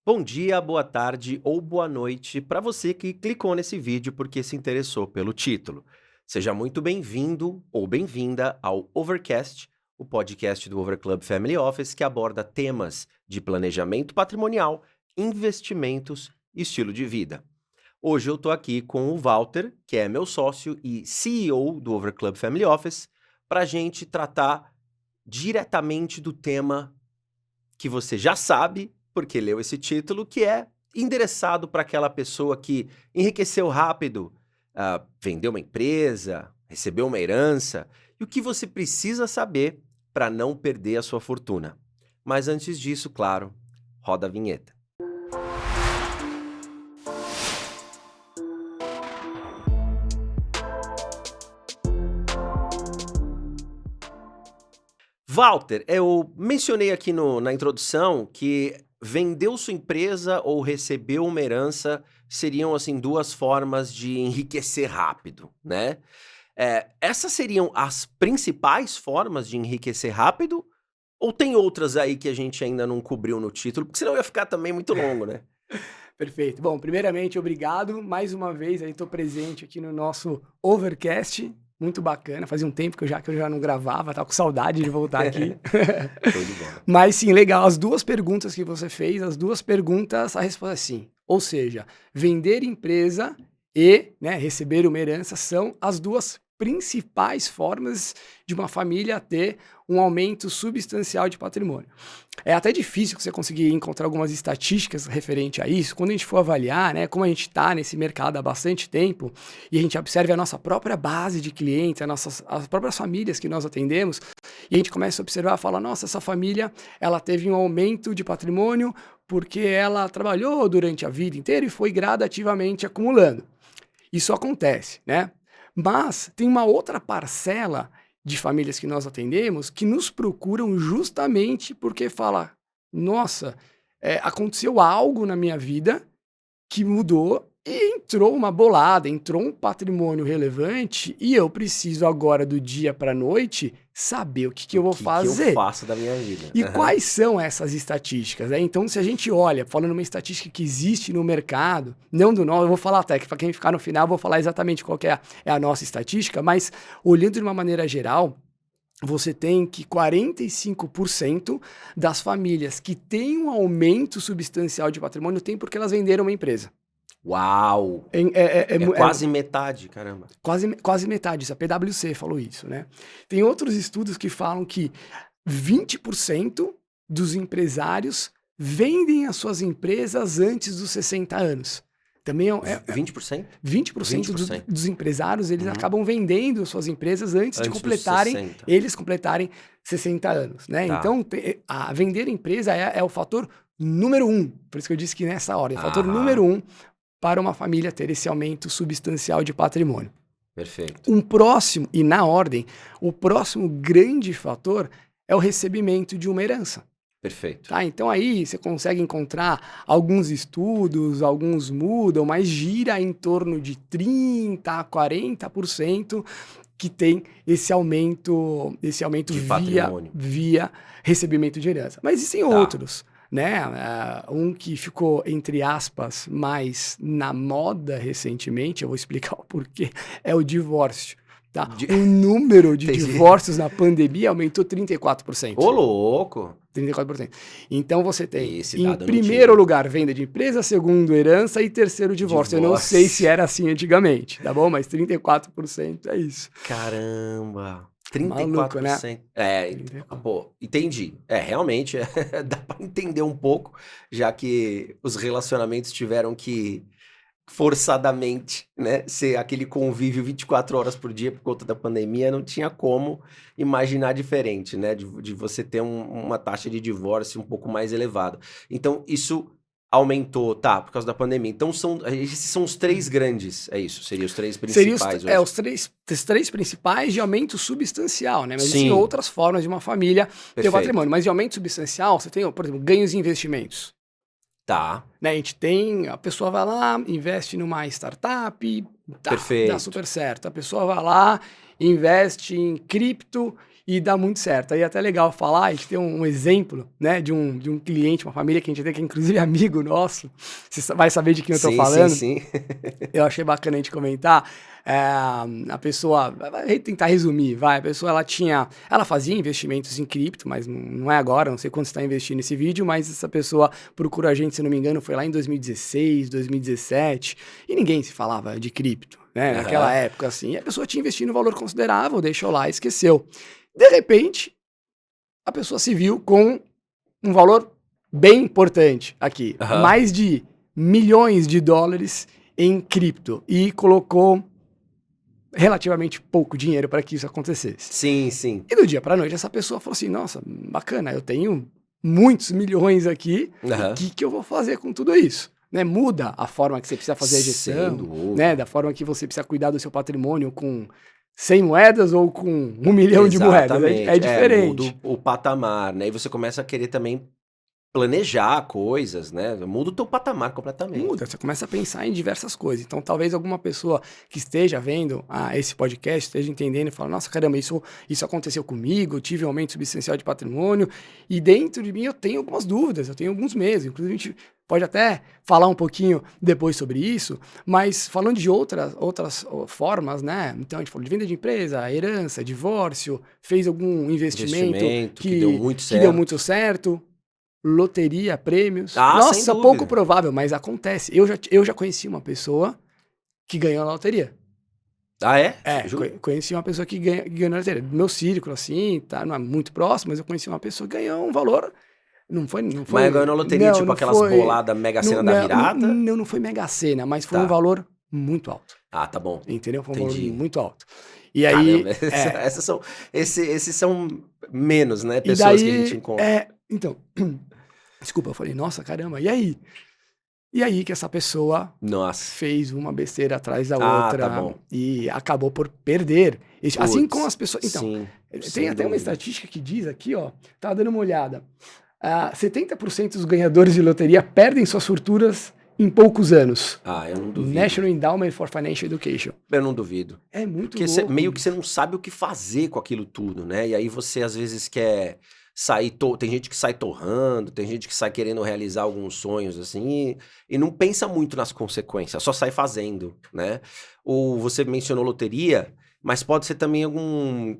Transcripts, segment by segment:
Bom dia, boa tarde ou boa noite para você que clicou nesse vídeo porque se interessou pelo título. Seja muito bem-vindo ou bem-vinda ao Overcast, o podcast do Over Club Family Office que aborda temas de planejamento patrimonial, investimentos e estilo de vida. Hoje eu estou aqui com o Walter, que é meu sócio e CEO do Over Club Family Office, para a gente tratar diretamente do tema que você já sabe, porque leu esse título, que é endereçado para aquela pessoa que enriqueceu rápido, vendeu uma empresa, recebeu uma herança, e o que você precisa saber para não perder a sua fortuna. Mas antes disso, claro, roda a vinheta. Walter, eu mencionei aqui na introdução que vendeu sua empresa ou recebeu uma herança seriam, assim, 2 formas de enriquecer rápido, né. Essas seriam as principais formas de enriquecer rápido ou tem outras aí que a gente ainda não cobriu no título? Porque senão ia ficar também muito longo, né. Perfeito. Bom, primeiramente, obrigado mais uma vez aí estou presente aqui no nosso Overcast, muito bacana, fazia um tempo que eu já não gravava, estava com saudade de voltar aqui. Show de bola. Mas sim, legal, as 2 perguntas que você fez, as 2 perguntas, a resposta é sim. Ou seja, vender empresa e, né, receber uma herança são as 2 principais formas de uma família ter um aumento substancial de patrimônio. É até difícil você conseguir encontrar algumas estatísticas referente a isso, quando a gente for avaliar, né, como a gente está nesse mercado há bastante tempo, e a gente observa a nossa própria base de clientes, as próprias famílias que nós atendemos, e a gente começa a observar, fala, nossa, essa família, ela teve um aumento de patrimônio porque ela trabalhou durante a vida inteira e foi gradativamente acumulando. Isso acontece, né? Mas tem uma outra parcela de famílias que nós atendemos que nos procuram justamente porque fala: nossa, aconteceu algo na minha vida que mudou e entrou uma bolada, entrou um patrimônio relevante e eu preciso agora, do dia para a noite, saber o que que O eu vou que eu fazer. faço da minha vida? E Aham. quais são essas estatísticas, né? Então, se a gente olha, falando uma estatística que existe no mercado, não do nosso, eu vou falar até, que para quem ficar no final, eu vou falar exatamente qual que é a nossa estatística, mas olhando de uma maneira geral, você tem que 45% das famílias que têm um aumento substancial de patrimônio tem porque elas venderam uma empresa. Uau! É É quase metade, caramba. quase metade, isso a PwC falou isso, né? Tem outros estudos que falam que 20% dos empresários vendem as suas empresas antes dos 60 anos. Também 20%? 20% 20%. dos empresários, eles Uhum. acabam vendendo suas empresas antes de Antes dos 60. eles completarem 60 anos, né? Tá. Então, a vender empresa é o fator número um. Por isso que eu disse que nessa ordem, é o fator número Aham. um para uma família ter esse aumento substancial de patrimônio. Perfeito, Um próximo, e na ordem, o próximo grande fator é o recebimento de uma herança. perfeito. Tá? Então aí você consegue encontrar alguns estudos, alguns mudam, mas gira em torno de 30% a 40% que tem esse aumento De via, patrimônio. via recebimento de herança. Mas existem Tá. outros, né? Um que ficou, entre aspas, mais na moda recentemente, eu vou explicar o porquê, é o divórcio. Tá? De O número de entendi. divórcios na pandemia aumentou 34%. Ô louco! 34%. Então você tem, Esse em dado eu não tinha. primeiro lugar, venda de empresa, segundo, herança e terceiro, divórcio. Eu não sei se Divórcio. era assim antigamente, tá bom? Mas 34% é isso. Caramba! Trinta e quatro Maluco, por né? cento. 34. Pô, entendi. Realmente, dá pra entender um pouco, já que os relacionamentos tiveram que forçadamente, né, ser aquele convívio 24 horas por dia por conta da pandemia, não tinha como imaginar diferente, né, de você ter uma taxa de divórcio um pouco mais elevada. Então isso aumentou, tá, por causa da pandemia. Então esses são os 3 grandes, é isso? Seriam os 3 Seriam principais hoje? os três principais de aumento substancial, né? Mas existem Sim, outras formas de uma família ter o perfeito. patrimônio. Mas de aumento substancial, você tem, por exemplo, ganhos em investimentos. Tá, Né, a pessoa vai lá, investe numa startup, tá, dá perfeito. super certo. A pessoa vai lá, investe em cripto e dá muito certo. Aí é até legal falar, a gente tem um exemplo, né, de um cliente, uma família que a gente tem, que é inclusive amigo nosso, você vai saber de quem eu tô falando. Sim. Eu achei bacana a gente comentar. A pessoa, vai tentar resumir, a pessoa ela fazia investimentos em cripto, mas não é agora, não sei quanto está investindo nesse vídeo, mas essa pessoa procurou a gente, se não me engano, foi lá em 2016, 2017, e ninguém se falava de cripto, né, naquela época, assim, a pessoa tinha investido um valor considerável, deixou lá e esqueceu. De repente, a pessoa se viu com um valor bem importante aqui, mais de milhões de dólares em cripto, e colocou relativamente pouco dinheiro para que isso acontecesse. Sim. E do dia para a noite essa pessoa falou assim, nossa, bacana, eu tenho muitos milhões aqui, o que eu vou fazer com tudo isso? Né? Muda a forma que você precisa fazer a gestão, né? Da forma que você precisa cuidar do seu patrimônio com 100 moedas ou com 1 milhão de moedas, é diferente. Muda o patamar, né? E você começa a querer também planejar coisas, né? Muda o teu patamar completamente. Muda, você começa a pensar em diversas coisas. Então, talvez alguma pessoa que esteja vendo esse podcast, esteja entendendo e fala, nossa, caramba, isso aconteceu comigo, eu tive um aumento substancial de patrimônio, e dentro de mim eu tenho algumas dúvidas, eu tenho alguns meses, inclusive a gente pode até falar um pouquinho depois sobre isso, mas falando de outras formas, né? Então, a gente falou de venda de empresa, herança, divórcio, fez algum investimento que deu muito certo. Loteria, prêmios. Ah, nossa, pouco provável, mas acontece. Eu já conheci uma pessoa que ganhou na loteria. Ah, é? Conheci uma pessoa que ganhou na loteria. Meu círculo, assim, tá, não é muito próximo, mas eu conheci uma pessoa que ganhou um valor. Não foi. Mas ganhou na loteria, não, tipo não aquelas boladas Mega Sena da virada? Não foi Mega Sena, mas foi um valor muito alto. Ah, tá bom. Entendeu? Foi um valor muito alto. E aí. Caramba, esses são menos, né? Pessoas que a gente encontra. Então. Desculpa, eu falei, nossa, caramba, e aí? E aí que essa pessoa fez uma besteira atrás da outra e acabou por perder. Assim como as pessoas... Então, tem até uma estatística que diz aqui, ó, tá dando uma olhada. 70% dos ganhadores de loteria perdem suas fortunas em poucos anos. Ah, eu não duvido. National Endowment for Financial Education. Eu não duvido. É muito Porque meio que você não sabe o que fazer com aquilo tudo, né? E aí você, às vezes, quer... tem gente que sai torrando, tem gente que sai querendo realizar alguns sonhos, assim, e não pensa muito nas consequências, só sai fazendo, né? Ou você mencionou loteria, mas pode ser também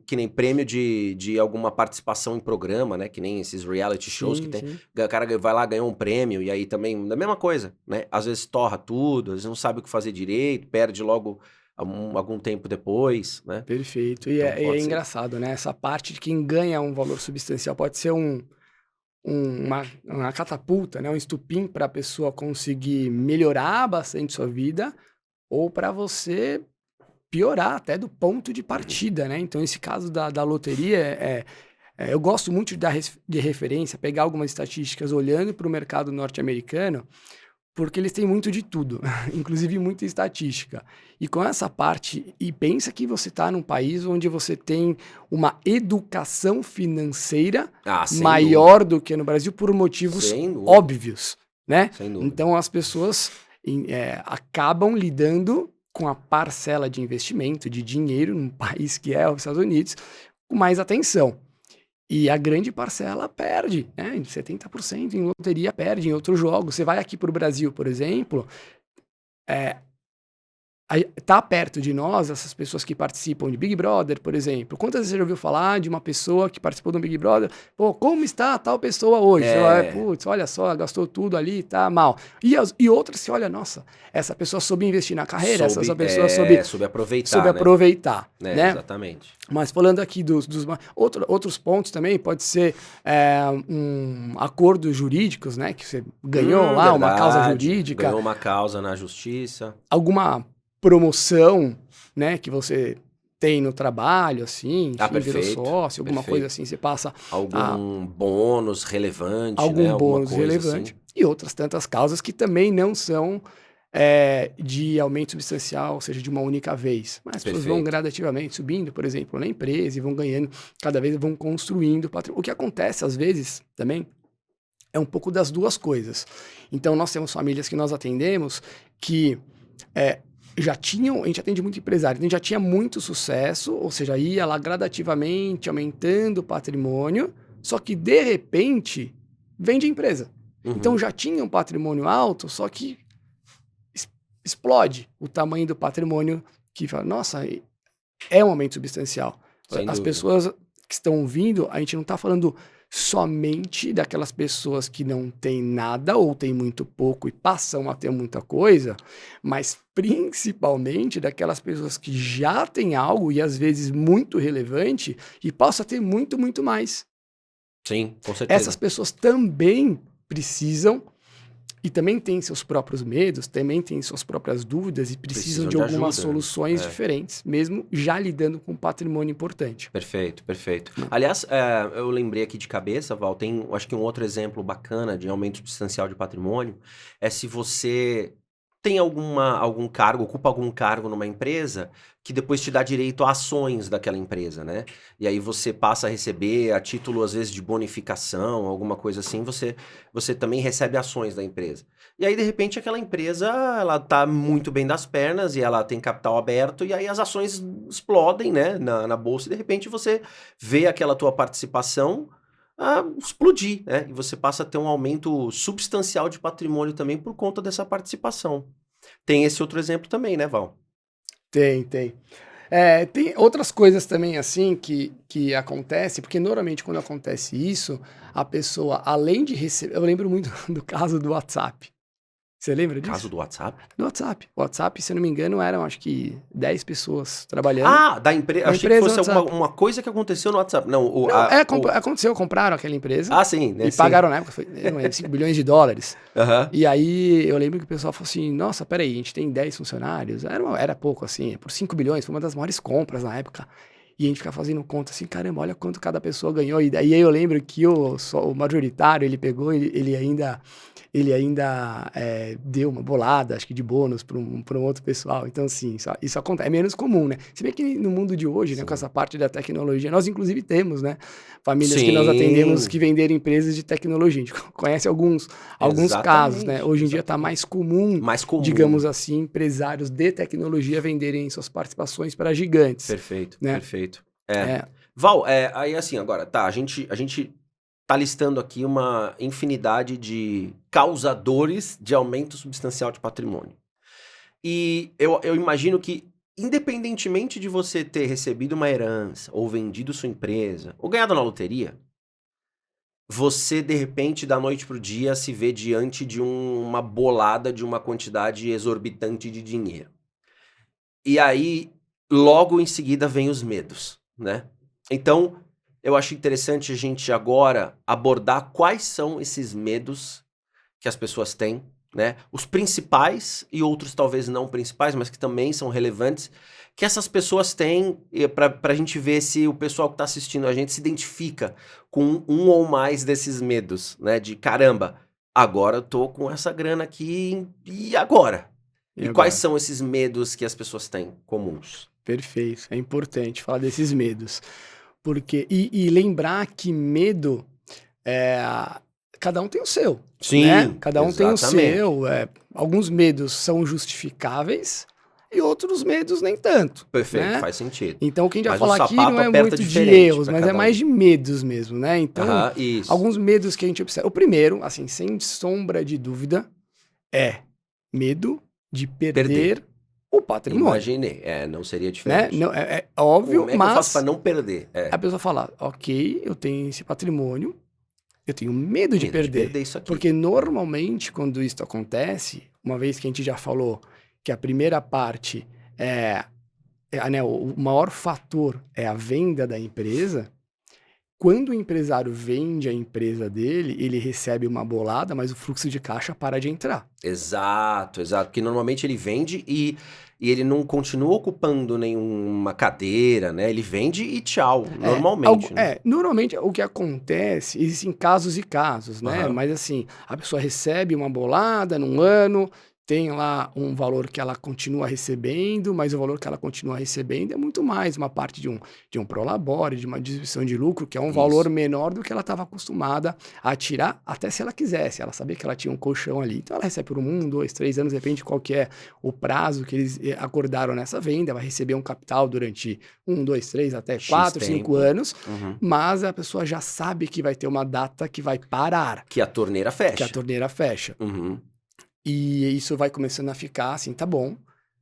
que nem prêmio de alguma participação em programa, né? Que nem esses reality shows que tem. O cara vai lá, ganhou um prêmio, e aí também, da mesma coisa, né? Às vezes torra tudo, às vezes não sabe o que fazer direito, perde logo... algum tempo depois, né? Perfeito. E então, é engraçado, né? Essa parte de quem ganha um valor substancial pode ser uma catapulta, né? Um estupim para a pessoa conseguir melhorar bastante sua vida ou para você piorar até do ponto de partida, né? Então, esse caso da loteria eu gosto muito de dar de referência, pegar algumas estatísticas olhando para o mercado norte-americano, porque eles têm muito de tudo, inclusive muita estatística. E com essa parte, e pensa que você está num país onde você tem uma educação financeira maior do que no Brasil por motivos óbvios, né? Então as pessoas acabam lidando com a parcela de investimento, de dinheiro, num país que é os Estados Unidos, com mais atenção. E a grande parcela perde, né? 70% em loteria perde em outros jogos. Você vai aqui para o Brasil, por exemplo, tá perto de nós essas pessoas que participam de Big Brother, por exemplo. Quantas vezes você já ouviu falar de uma pessoa que participou do Big Brother? Pô, como está tal pessoa hoje? Putz, olha só, gastou tudo ali, tá mal. E outras, você olha, nossa, essa pessoa soube investir na carreira, essa pessoa soube aproveitar. Né? Exatamente. Mas falando aqui outros pontos também, pode ser acordos jurídicos, né? Que você ganhou lá, verdade, uma causa jurídica. Ganhou uma causa na justiça. Alguma promoção, né? Que você tem no trabalho, assim, virou sócio, alguma coisa assim, você passa... Algum bônus relevante, algum bônus relevante. Assim. E outras tantas causas que também não são... de aumento substancial, ou seja, de uma única vez. Mas as pessoas vão gradativamente subindo, por exemplo, na empresa e vão ganhando, cada vez vão construindo patrimônio. O que acontece, às vezes, também, é um pouco das duas coisas. Então, nós temos famílias que nós atendemos que a gente atende muito empresário, então a gente já tinha muito sucesso, ou seja, ia lá gradativamente aumentando o patrimônio, só que de repente vende a empresa. Então já tinha um patrimônio alto, só que explode o tamanho do patrimônio que fala, nossa, é um aumento substancial. Sem As dúvida. pessoas que estão ouvindo, a gente não está falando somente daquelas pessoas que não têm nada ou têm muito pouco e passam a ter muita coisa, mas principalmente daquelas pessoas que já têm algo e às vezes muito relevante e passam a ter muito, muito mais. Sim, com certeza. Essas pessoas também precisam e também têm seus próprios medos, também têm suas próprias dúvidas e precisam de algumas ajuda, né? soluções diferentes, mesmo já lidando com um patrimônio importante. Perfeito, perfeito. Aliás, eu lembrei aqui de cabeça, Val, tem acho que um outro exemplo bacana de aumento substancial de patrimônio é se você tem algum cargo, ocupa algum cargo numa empresa que depois te dá direito a ações daquela empresa, né? E aí você passa a receber a título, às vezes, de bonificação, alguma coisa assim, você também recebe ações da empresa. E aí, de repente, aquela empresa, ela tá muito bem das pernas e ela tem capital aberto e aí as ações explodem, né, na bolsa e de repente você vê aquela tua participação explodir, né? E você passa a ter um aumento substancial de patrimônio também por conta dessa participação. Tem esse outro exemplo também, né, Val? Tem. Tem outras coisas também assim que acontece, porque normalmente quando acontece isso, a pessoa, além de receber... Eu lembro muito do caso do WhatsApp. Você lembra disso? Caso do WhatsApp? Do WhatsApp. O WhatsApp, se eu não me engano, eram acho que 10 pessoas trabalhando. Da empresa. Da Achei empresa que fosse WhatsApp. uma coisa que aconteceu no WhatsApp. Não, aconteceu, compraram aquela empresa sim, né? e pagaram na época, eu não lembro, 5 bilhões de dólares. Aham. E aí eu lembro que o pessoal falou assim, nossa, peraí, a gente tem 10 funcionários, era pouco assim, por 5 bilhões, foi uma das maiores compras na época. E a gente fica fazendo conta assim, caramba, olha quanto cada pessoa ganhou. E daí eu lembro que o majoritário, ele pegou, ele ainda deu uma bolada, acho que de bônus para um outro pessoal. Então, assim, isso acontece, é menos comum, né? Se bem que no mundo de hoje, né, com essa parte da tecnologia, nós inclusive temos, né, famílias que nós atendemos que venderam empresas de tecnologia. A gente conhece alguns casos, né? Hoje em dia está mais comum, digamos assim, empresários de tecnologia venderem suas participações para gigantes. Perfeito, né? Perfeito. Val, aí assim, agora, tá, a gente tá listando aqui uma infinidade de causadores de aumento substancial de patrimônio. E eu imagino que, independentemente de você ter recebido uma herança, ou vendido sua empresa, ou ganhado na loteria, você, de repente, da noite pro dia, se vê diante de uma bolada de uma quantidade exorbitante de dinheiro. E aí, logo em seguida, vem os medos, né? Então, eu acho interessante a gente agora abordar quais são esses medos que as pessoas têm, né? Os principais e outros talvez não principais, mas que também são relevantes, que essas pessoas têm para a gente ver se o pessoal que está assistindo a gente se identifica com um ou mais desses medos, né? De caramba, agora eu tô com essa grana aqui e agora? E quais são esses medos que as pessoas têm comuns? Perfeito, é importante falar desses medos. Porque, e lembrar que medo, cada um tem o seu. Sim, né? Cada um exatamente. tem o seu. Alguns medos são justificáveis e outros medos nem tanto. Perfeito, né? faz sentido. Então, o que a gente vai Mas falar o aqui não sapato é aperta muito de diferente erros, pra mas cada é mais um. de medos mesmo, né? Então, Isso. alguns medos que a gente observa. O primeiro, assim, sem sombra de dúvida, é medo de perder o patrimônio. Imaginei, não seria diferente. Né? Não, é óbvio, Como é que mas eu faço pra não perder? a pessoa fala, ok, eu tenho esse patrimônio, eu tenho medo de perder. Isso aqui. Porque normalmente, quando isso acontece, uma vez que a gente já falou que a primeira parte né, o maior fator é a venda da empresa, quando o empresário vende a empresa dele, ele recebe uma bolada, mas o fluxo de caixa para de entrar. Exato. Porque normalmente ele vende e ele não continua ocupando nenhuma cadeira, né? Ele vende e tchau, normalmente. né? Normalmente o que acontece, existem casos e casos, né? Mas assim, a pessoa recebe uma bolada num ano, tem lá um valor que ela continua recebendo, mas o valor que ela continua recebendo é muito mais uma parte de um prolabore, de uma distribuição de lucro, que é um valor Isso. menor do que ela estava acostumada a tirar, até se ela quisesse. Ela sabia que ela tinha um colchão ali. Então ela recebe por 1, 2, 3 anos, depende de qual que é o prazo que eles acordaram nessa venda, vai receber um capital durante 1, 2, 3, até X 4, 5 tempo. anos, Uhum. mas a pessoa já sabe que vai ter uma data que vai parar, Que a torneira que a fecha. torneira fecha. Uhum. E isso vai começando a ficar assim, tá bom,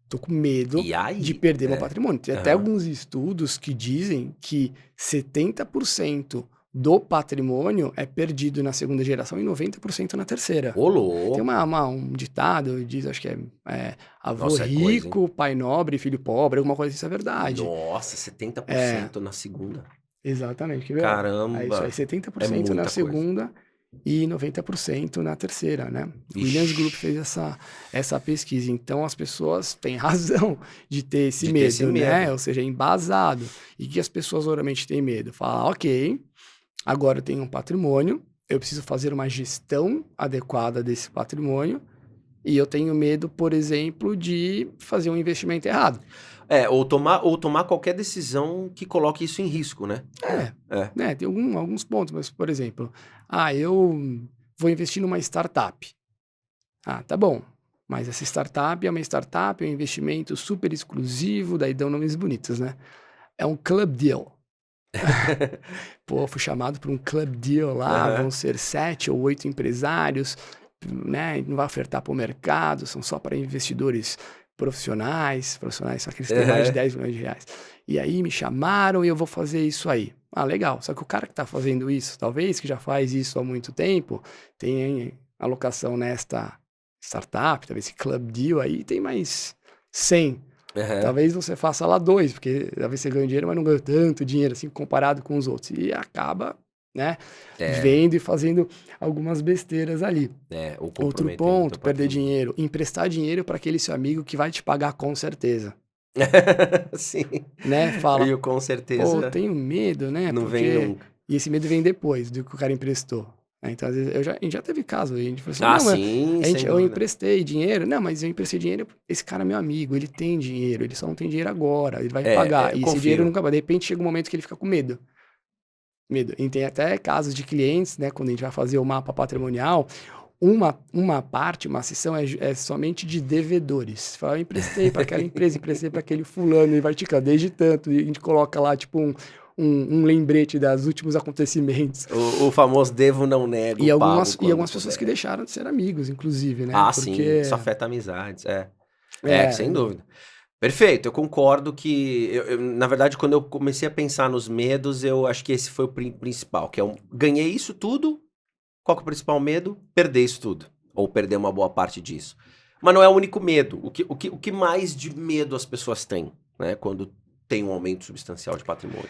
tô com medo E aí? de perder meu patrimônio. Tem até Aham. alguns estudos que dizem que 70% do patrimônio é perdido na segunda geração e 90% na terceira. Ô, Tem louco. um ditado, diz, acho que é avô Nossa, é coisa, hein? rico, pai nobre, filho pobre, alguma coisa, isso é verdade. Nossa, 70% na segunda. Exatamente, quer ver? Ó? É isso aí, Caramba. É 70% na muita coisa. segunda e 90% na terceira, né? O Williams Group Ixi. fez essa pesquisa. Então, as pessoas têm razão de ter esse De ter esse medo, né? medo. Ou seja, é embasado. E que as pessoas normalmente têm medo? Falar, ok, agora eu tenho um patrimônio, eu preciso fazer uma gestão adequada desse patrimônio e eu tenho medo, por exemplo, de fazer um investimento errado. Ou tomar qualquer decisão que coloque isso em risco, né? É. Né? Tem alguns pontos, mas, por exemplo, eu vou investir numa startup. Ah, tá bom. Mas essa startup é uma startup, é um investimento super exclusivo, daí dão nomes bonitos, né? É um club deal. Pô, fui chamado para um club deal lá, vão Aham. ser 7 ou 8 empresários, né? Não vai ofertar para o mercado, são só para investidores profissionais só que eles têm mais de Aham. 10 milhões de reais. E aí me chamaram e eu vou fazer isso aí. Ah, legal. Só que o cara que está fazendo isso, talvez que já faz isso há muito tempo, tem alocação nesta startup, talvez esse club deal aí, tem mais 100. Aham. Talvez você faça lá 2, porque talvez você ganhe dinheiro, mas não ganha tanto dinheiro assim comparado com os outros. E acaba, né, É, vendo e fazendo algumas besteiras ali. ou Outro comprometendo o teu ponto, perder patrimônio. dinheiro, emprestar dinheiro para aquele seu amigo que vai te pagar com certeza, Sim. né? Fala, E com pô, eu certeza tenho medo, né? não vem Porque nunca. e esse medo vem depois do que o cara emprestou. Né? Então, às vezes, a gente já teve caso, a gente falou assim, Ah, não, sim, sem eu dúvida. emprestei dinheiro. Não, mas eu emprestei dinheiro, esse cara é meu amigo, ele tem dinheiro, ele só não tem dinheiro agora, ele vai me pagar. Eu E esse dinheiro confio. nunca vai. De repente chega um momento que ele fica com medo. Medo. E tem até casos de clientes, né? Quando a gente vai fazer o mapa patrimonial, uma parte, uma seção é somente de devedores. Você fala, eu emprestei para aquela empresa, emprestei para aquele fulano, e vai ticando desde tanto. E a gente coloca lá, tipo, um lembrete dos últimos acontecimentos. O famoso devo não nego, E pago e quando algumas pessoas que puder. deixaram de ser amigos, inclusive, né? Ah, sim, Porque, isso afeta amizades, é, sem dúvida. Perfeito, eu concordo que, na verdade, quando eu comecei a pensar nos medos, eu acho que esse foi o principal, que ganhei isso tudo, qual que é o principal medo? Perder isso tudo, ou perder uma boa parte disso. Mas não é o único medo, o que mais de medo as pessoas têm, né, quando tem um aumento substancial de patrimônio?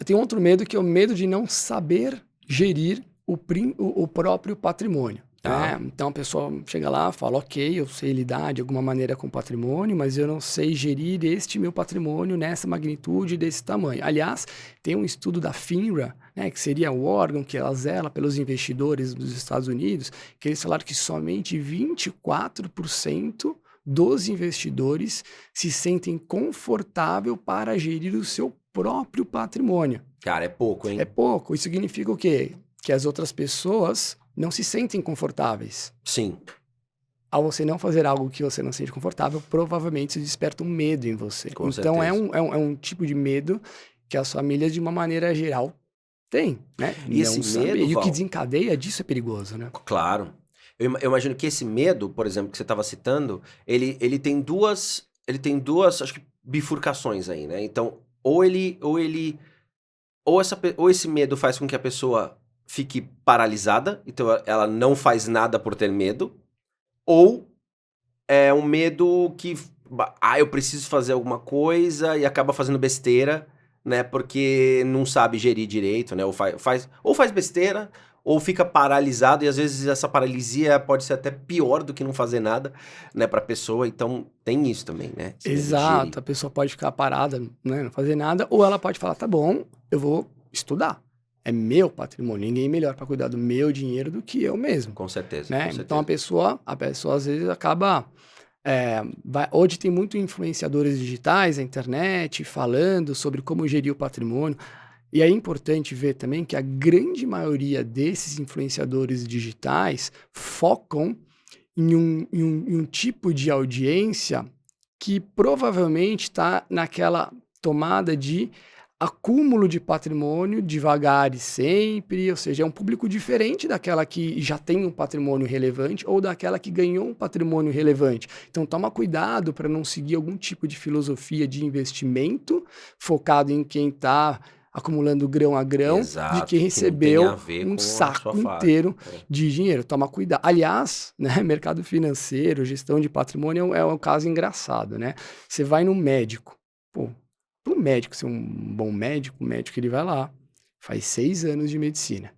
tem outro medo que é o medo de não saber gerir o próprio patrimônio. Tá? Né? Então a pessoa chega lá e fala, ok, eu sei lidar de alguma maneira com o patrimônio, mas eu não sei gerir este meu patrimônio nessa magnitude, desse tamanho. Aliás, tem um estudo da FINRA, né, que seria o órgão que ela zela pelos investidores dos Estados Unidos, que eles falaram que somente 24% dos investidores se sentem confortável para gerir o seu próprio patrimônio. Cara, é pouco, É hein? pouco. Isso significa o quê? Que as outras pessoas não se sentem confortáveis. Sim, Ao você não fazer algo que você não se sente confortável, provavelmente isso desperta um medo em você. com Então certeza. é um tipo de medo que as famílias, de uma maneira geral, têm, né? E Não esse saber. medo, E o que Val, desencadeia disso é perigoso, né? claro. Eu imagino que esse medo, por exemplo, que você estava citando, ele tem duas, acho que bifurcações aí, né? Então, ou esse medo faz com que a pessoa fique paralisada, então ela não faz nada por ter medo, ou é um medo que, eu preciso fazer alguma coisa e acaba fazendo besteira, né? Porque não sabe gerir direito, né? Ou faz besteira, ou fica paralisado, e às vezes essa paralisia pode ser até pior do que não fazer nada, né, pra pessoa. Então tem isso também, né? Esse medo de gerir. Exato. A pessoa pode ficar parada, né? Não fazer nada. Ou ela pode falar, tá bom, eu vou estudar. é meu patrimônio. Ninguém melhor para cuidar do meu dinheiro do que eu mesmo. Com certeza, Né? com certeza. Então a pessoa às vezes acaba. Hoje tem muito influenciadores digitais na internet falando sobre como gerir o patrimônio. E é importante ver também que a grande maioria desses influenciadores digitais focam em um tipo de audiência que provavelmente está naquela tomada de acúmulo de patrimônio devagar e sempre, ou seja, é um público diferente daquela que já tem um patrimônio relevante ou daquela que ganhou um patrimônio relevante. Então toma cuidado para não seguir algum tipo de filosofia de investimento focado em quem está acumulando grão a grão, Exato, de quem que não tem a recebeu ver um com a sua saco faixa. inteiro de dinheiro. Toma cuidado. Aliás, né, mercado financeiro, gestão de patrimônio é um caso engraçado, né? Você vai no médico, pô, para o médico ser um bom médico, o médico ele vai lá, faz 6 anos de medicina.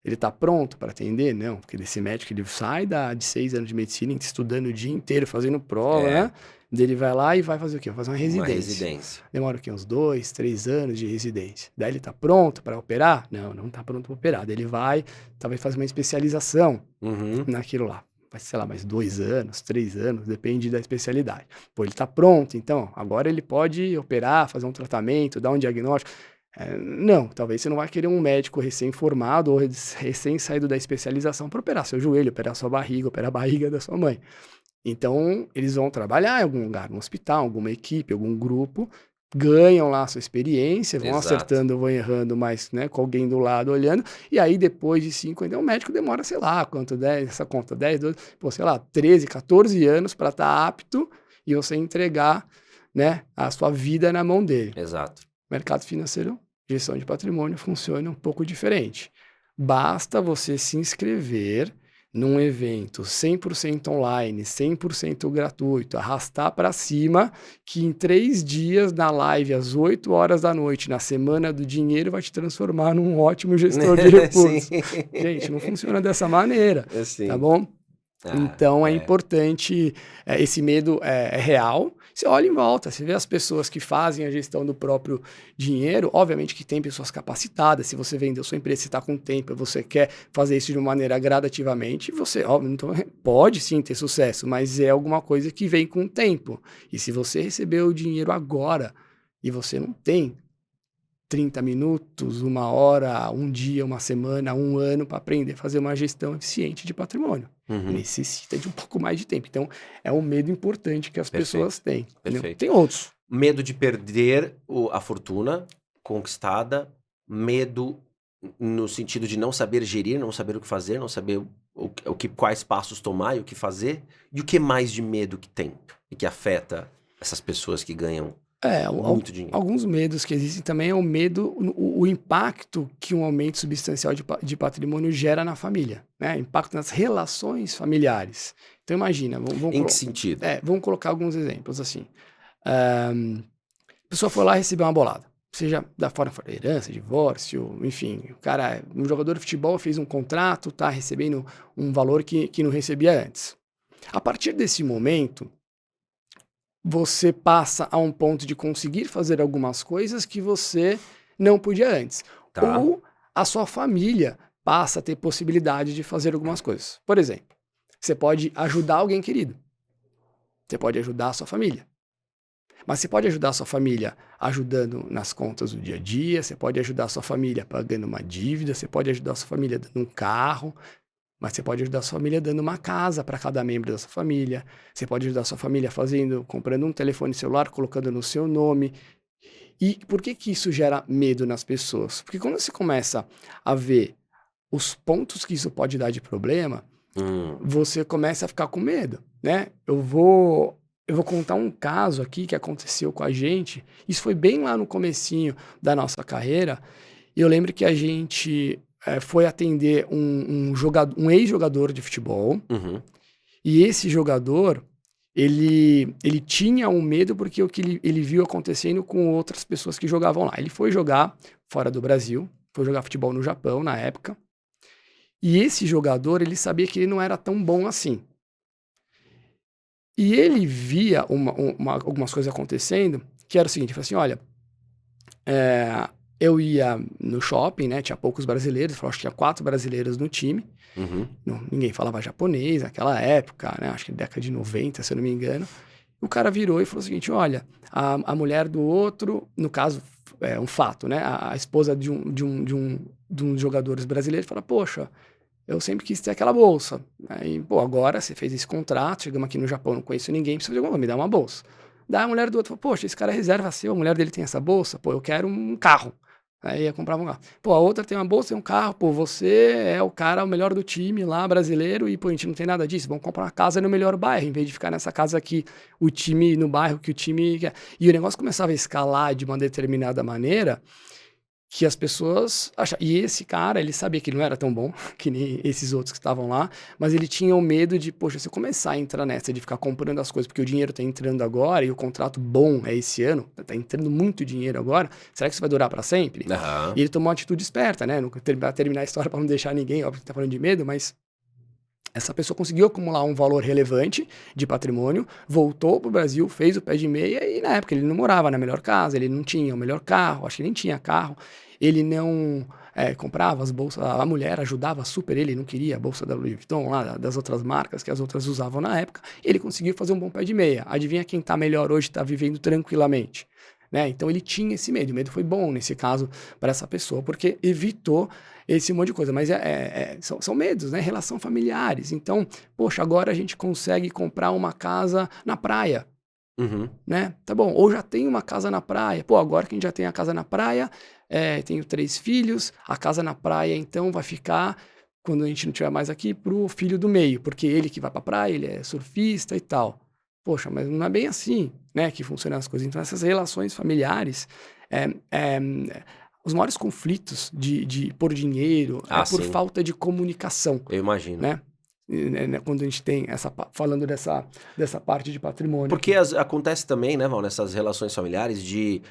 Ele está pronto para atender? Não, porque desse médico ele sai de 6 anos de medicina, estudando o dia inteiro, fazendo prova, né? Daí ele vai lá e vai fazer o quê? Vai fazer uma Uma residência. residência. Demora o quê? Uns 2, 3 anos de residência. Daí ele está pronto para operar? Não, não está pronto para operar. Daí ele vai, talvez fazer uma especialização Uhum. naquilo lá. Vai, sei lá, mais 2 anos, 3 anos, depende da especialidade. Pô, ele está pronto, então, agora ele pode operar, fazer um tratamento, dar um diagnóstico. Não, talvez você não vai querer um médico recém-formado ou recém-saído da especialização para operar seu joelho, operar sua barriga, operar a barriga da sua mãe. Então, eles vão trabalhar em algum lugar, num hospital, alguma equipe, algum grupo, ganham lá a sua experiência, vão Exato. acertando, vão errando, mas né, com alguém do lado olhando, e aí depois de 5 anos, o médico demora, sei lá, quanto, 10, essa conta, 10, 12, pô, sei lá, 13, 14 anos para estar apto e você entregar, né, a sua vida na mão dele. Exato. Mercado financeiro, gestão de patrimônio funciona um pouco diferente. Basta você se inscrever num evento 100% online, 100% gratuito, arrastar para cima, que em 3 dias, na live, às 8 horas da noite, na Semana do Dinheiro, vai te transformar num ótimo gestor de recursos. Gente, não funciona dessa maneira, tá bom? Então é importante, esse medo é real. Você olha em volta, você vê as pessoas que fazem a gestão do próprio dinheiro, obviamente que tem pessoas capacitadas, se você vendeu sua empresa, você está com tempo, você quer fazer isso de uma maneira gradativamente, você então, pode sim ter sucesso, mas é alguma coisa que vem com o tempo. E se você recebeu o dinheiro agora e você não tem 30 minutos, 1 hora, 1 dia, 1 semana, 1 ano para aprender a fazer uma gestão eficiente de patrimônio. Necessita de um pouco mais de tempo. Então, é um medo importante que as pessoas têm. Perfeito. Tem outros. Medo de perder a fortuna conquistada, medo no sentido de não saber gerir, não saber o que fazer, não saber quais passos tomar e o que fazer. E o que mais de medo que tem e que afeta essas pessoas que ganham muito dinheiro? Alguns medos que existem também é o medo, o impacto que um aumento substancial de patrimônio gera na família, né? Impacto nas relações familiares. Então imagina, Em que sentido? Vamos colocar alguns exemplos assim. A pessoa foi lá e recebeu uma bolada, seja da forma de herança, divórcio, enfim, o cara, um jogador de futebol fez um contrato, tá recebendo um valor que não recebia antes. A partir desse momento, você passa a um ponto de conseguir fazer algumas coisas que você não podia antes. Tá. Ou a sua família passa a ter possibilidade de fazer algumas coisas. Por exemplo, você pode ajudar alguém querido. Você pode ajudar a sua família. Mas você pode ajudar a sua família ajudando nas contas do dia a dia, você pode ajudar a sua família pagando uma dívida, você pode ajudar a sua família dando um carro, mas você pode ajudar a sua família dando uma casa para cada membro da sua família. Você pode ajudar a sua família comprando um telefone celular, colocando no seu nome. E por que isso gera medo nas pessoas? Porque quando você começa a ver os pontos que isso pode dar de problema, você começa a ficar com medo, né? Eu vou contar um caso aqui que aconteceu com a gente. Isso foi bem lá no comecinho da nossa carreira. E eu lembro que a gente foi atender um ex-jogador de futebol. E esse jogador, ele tinha um medo porque o que ele viu acontecendo com outras pessoas que jogavam lá. Ele foi jogar fora do Brasil, foi jogar futebol no Japão na época. E esse jogador, ele sabia que ele não era tão bom assim. E ele via algumas coisas acontecendo, que era o seguinte, ele falou assim, olha, eu ia no shopping, né? Tinha poucos brasileiros, acho que tinha 4 brasileiros no time. Uhum. Ninguém falava japonês naquela época, né? Acho que década de 90, se eu não me engano. O cara virou e falou o seguinte: olha, a mulher do outro, no caso, é um fato, né? A esposa de um dos jogadores brasileiros fala: poxa, eu sempre quis ter aquela bolsa. Aí, pô, agora você fez esse contrato, chegamos aqui no Japão, não conheço ninguém, precisa de alguma coisa, me dá uma bolsa. Daí a mulher do outro falou: poxa, esse cara é reserva seu, a mulher dele tem essa bolsa, pô, eu quero um carro. Aí ia comprar um carro. Pô, a outra tem uma bolsa e um carro, pô, você é o cara, o melhor do time lá, brasileiro, e pô, a gente não tem nada disso, vamos comprar uma casa no melhor bairro, em vez de ficar nessa casa aqui, o time, no bairro que o time quer. E o negócio começava a escalar de uma determinada maneira, que as pessoas achavam. E esse cara, ele sabia que ele não era tão bom que nem esses outros que estavam lá, mas ele tinha o medo de, poxa, se eu começar a entrar nessa, de ficar comprando as coisas, porque o dinheiro tá entrando agora e o contrato bom é esse ano, tá entrando muito dinheiro agora, será que isso vai durar para sempre? Uhum. E ele tomou uma atitude esperta, né? Não terminar a história para não deixar ninguém, óbvio que tá falando de medo, mas essa pessoa conseguiu acumular um valor relevante de patrimônio, voltou para o Brasil, fez o pé de meia e na época ele não morava na melhor casa, ele não tinha o melhor carro, acho que nem tinha carro, ele não comprava as bolsas, a mulher ajudava super ele, não queria a bolsa da Louis Vuitton, lá das outras marcas que as outras usavam na época, ele conseguiu fazer um bom pé de meia. Adivinha quem está melhor hoje, está vivendo tranquilamente? Né? Então ele tinha esse medo, o medo foi bom nesse caso para essa pessoa, porque evitou esse monte de coisa, mas são medos, né? Relação familiares. Então, poxa, agora a gente consegue comprar uma casa na praia, Uhum. né? Tá bom, ou já tem uma casa na praia. Pô, agora que a gente já tem a casa na praia, tenho 3 filhos, a casa na praia então vai ficar, quando a gente não estiver mais aqui, pro filho do meio, porque ele que vai pra praia, ele é surfista e tal. Poxa, mas não é bem assim, né, que funcionam as coisas. Então, essas relações familiares, é, é, os maiores conflitos por dinheiro é por Sim. falta de comunicação, Eu imagino. né? Quando a gente tem falando dessa parte de patrimônio Porque aqui. acontece também, né, Val, nessas relações familiares de...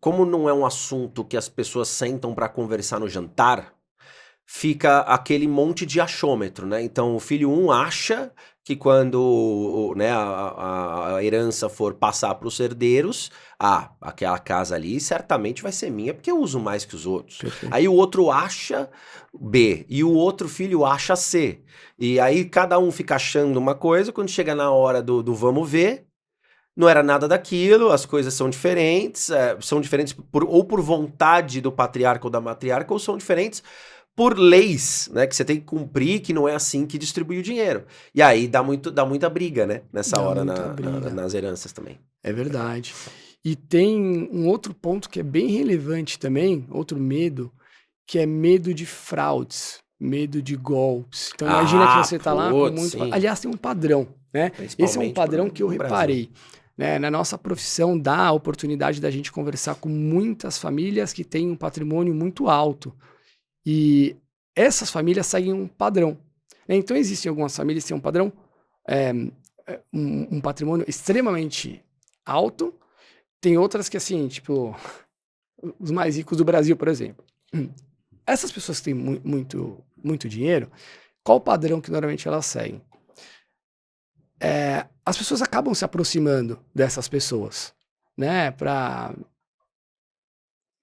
Como não é um assunto que as pessoas sentam para conversar no jantar, fica aquele monte de achômetro, né? Então o filho 1 acha que quando né, a herança for passar para os herdeiros, aquela casa ali certamente vai ser minha porque eu uso mais que os outros. Perfeito. Aí o outro acha B e o outro filho acha C. E aí cada um fica achando uma coisa, quando chega na hora do vamos ver, não era nada daquilo, as coisas são diferentes ou por vontade do patriarca ou da matriarca, ou são diferentes por leis, né, que você tem que cumprir, que não é assim que distribui o dinheiro. E aí dá muita briga, né, nessa Dá hora muita briga. nas heranças também. É verdade. E tem um outro ponto que é bem relevante também, outro medo, que é medo de fraudes, medo de golpes. Então imagina que você está lá com putz, muito. sim. Aliás, tem um padrão, né? Esse é um Principalmente padrão que eu no Brasil. reparei. Né? Na nossa profissão dá a oportunidade da gente conversar com muitas famílias que têm um patrimônio muito alto. E essas famílias seguem um padrão. Né? Então existem algumas famílias que têm um padrão, um patrimônio extremamente alto. Tem outras que, assim, tipo, os mais ricos do Brasil, por exemplo. Essas pessoas que têm muito dinheiro, qual o padrão que normalmente elas seguem? As pessoas acabam se aproximando dessas pessoas, né? Pra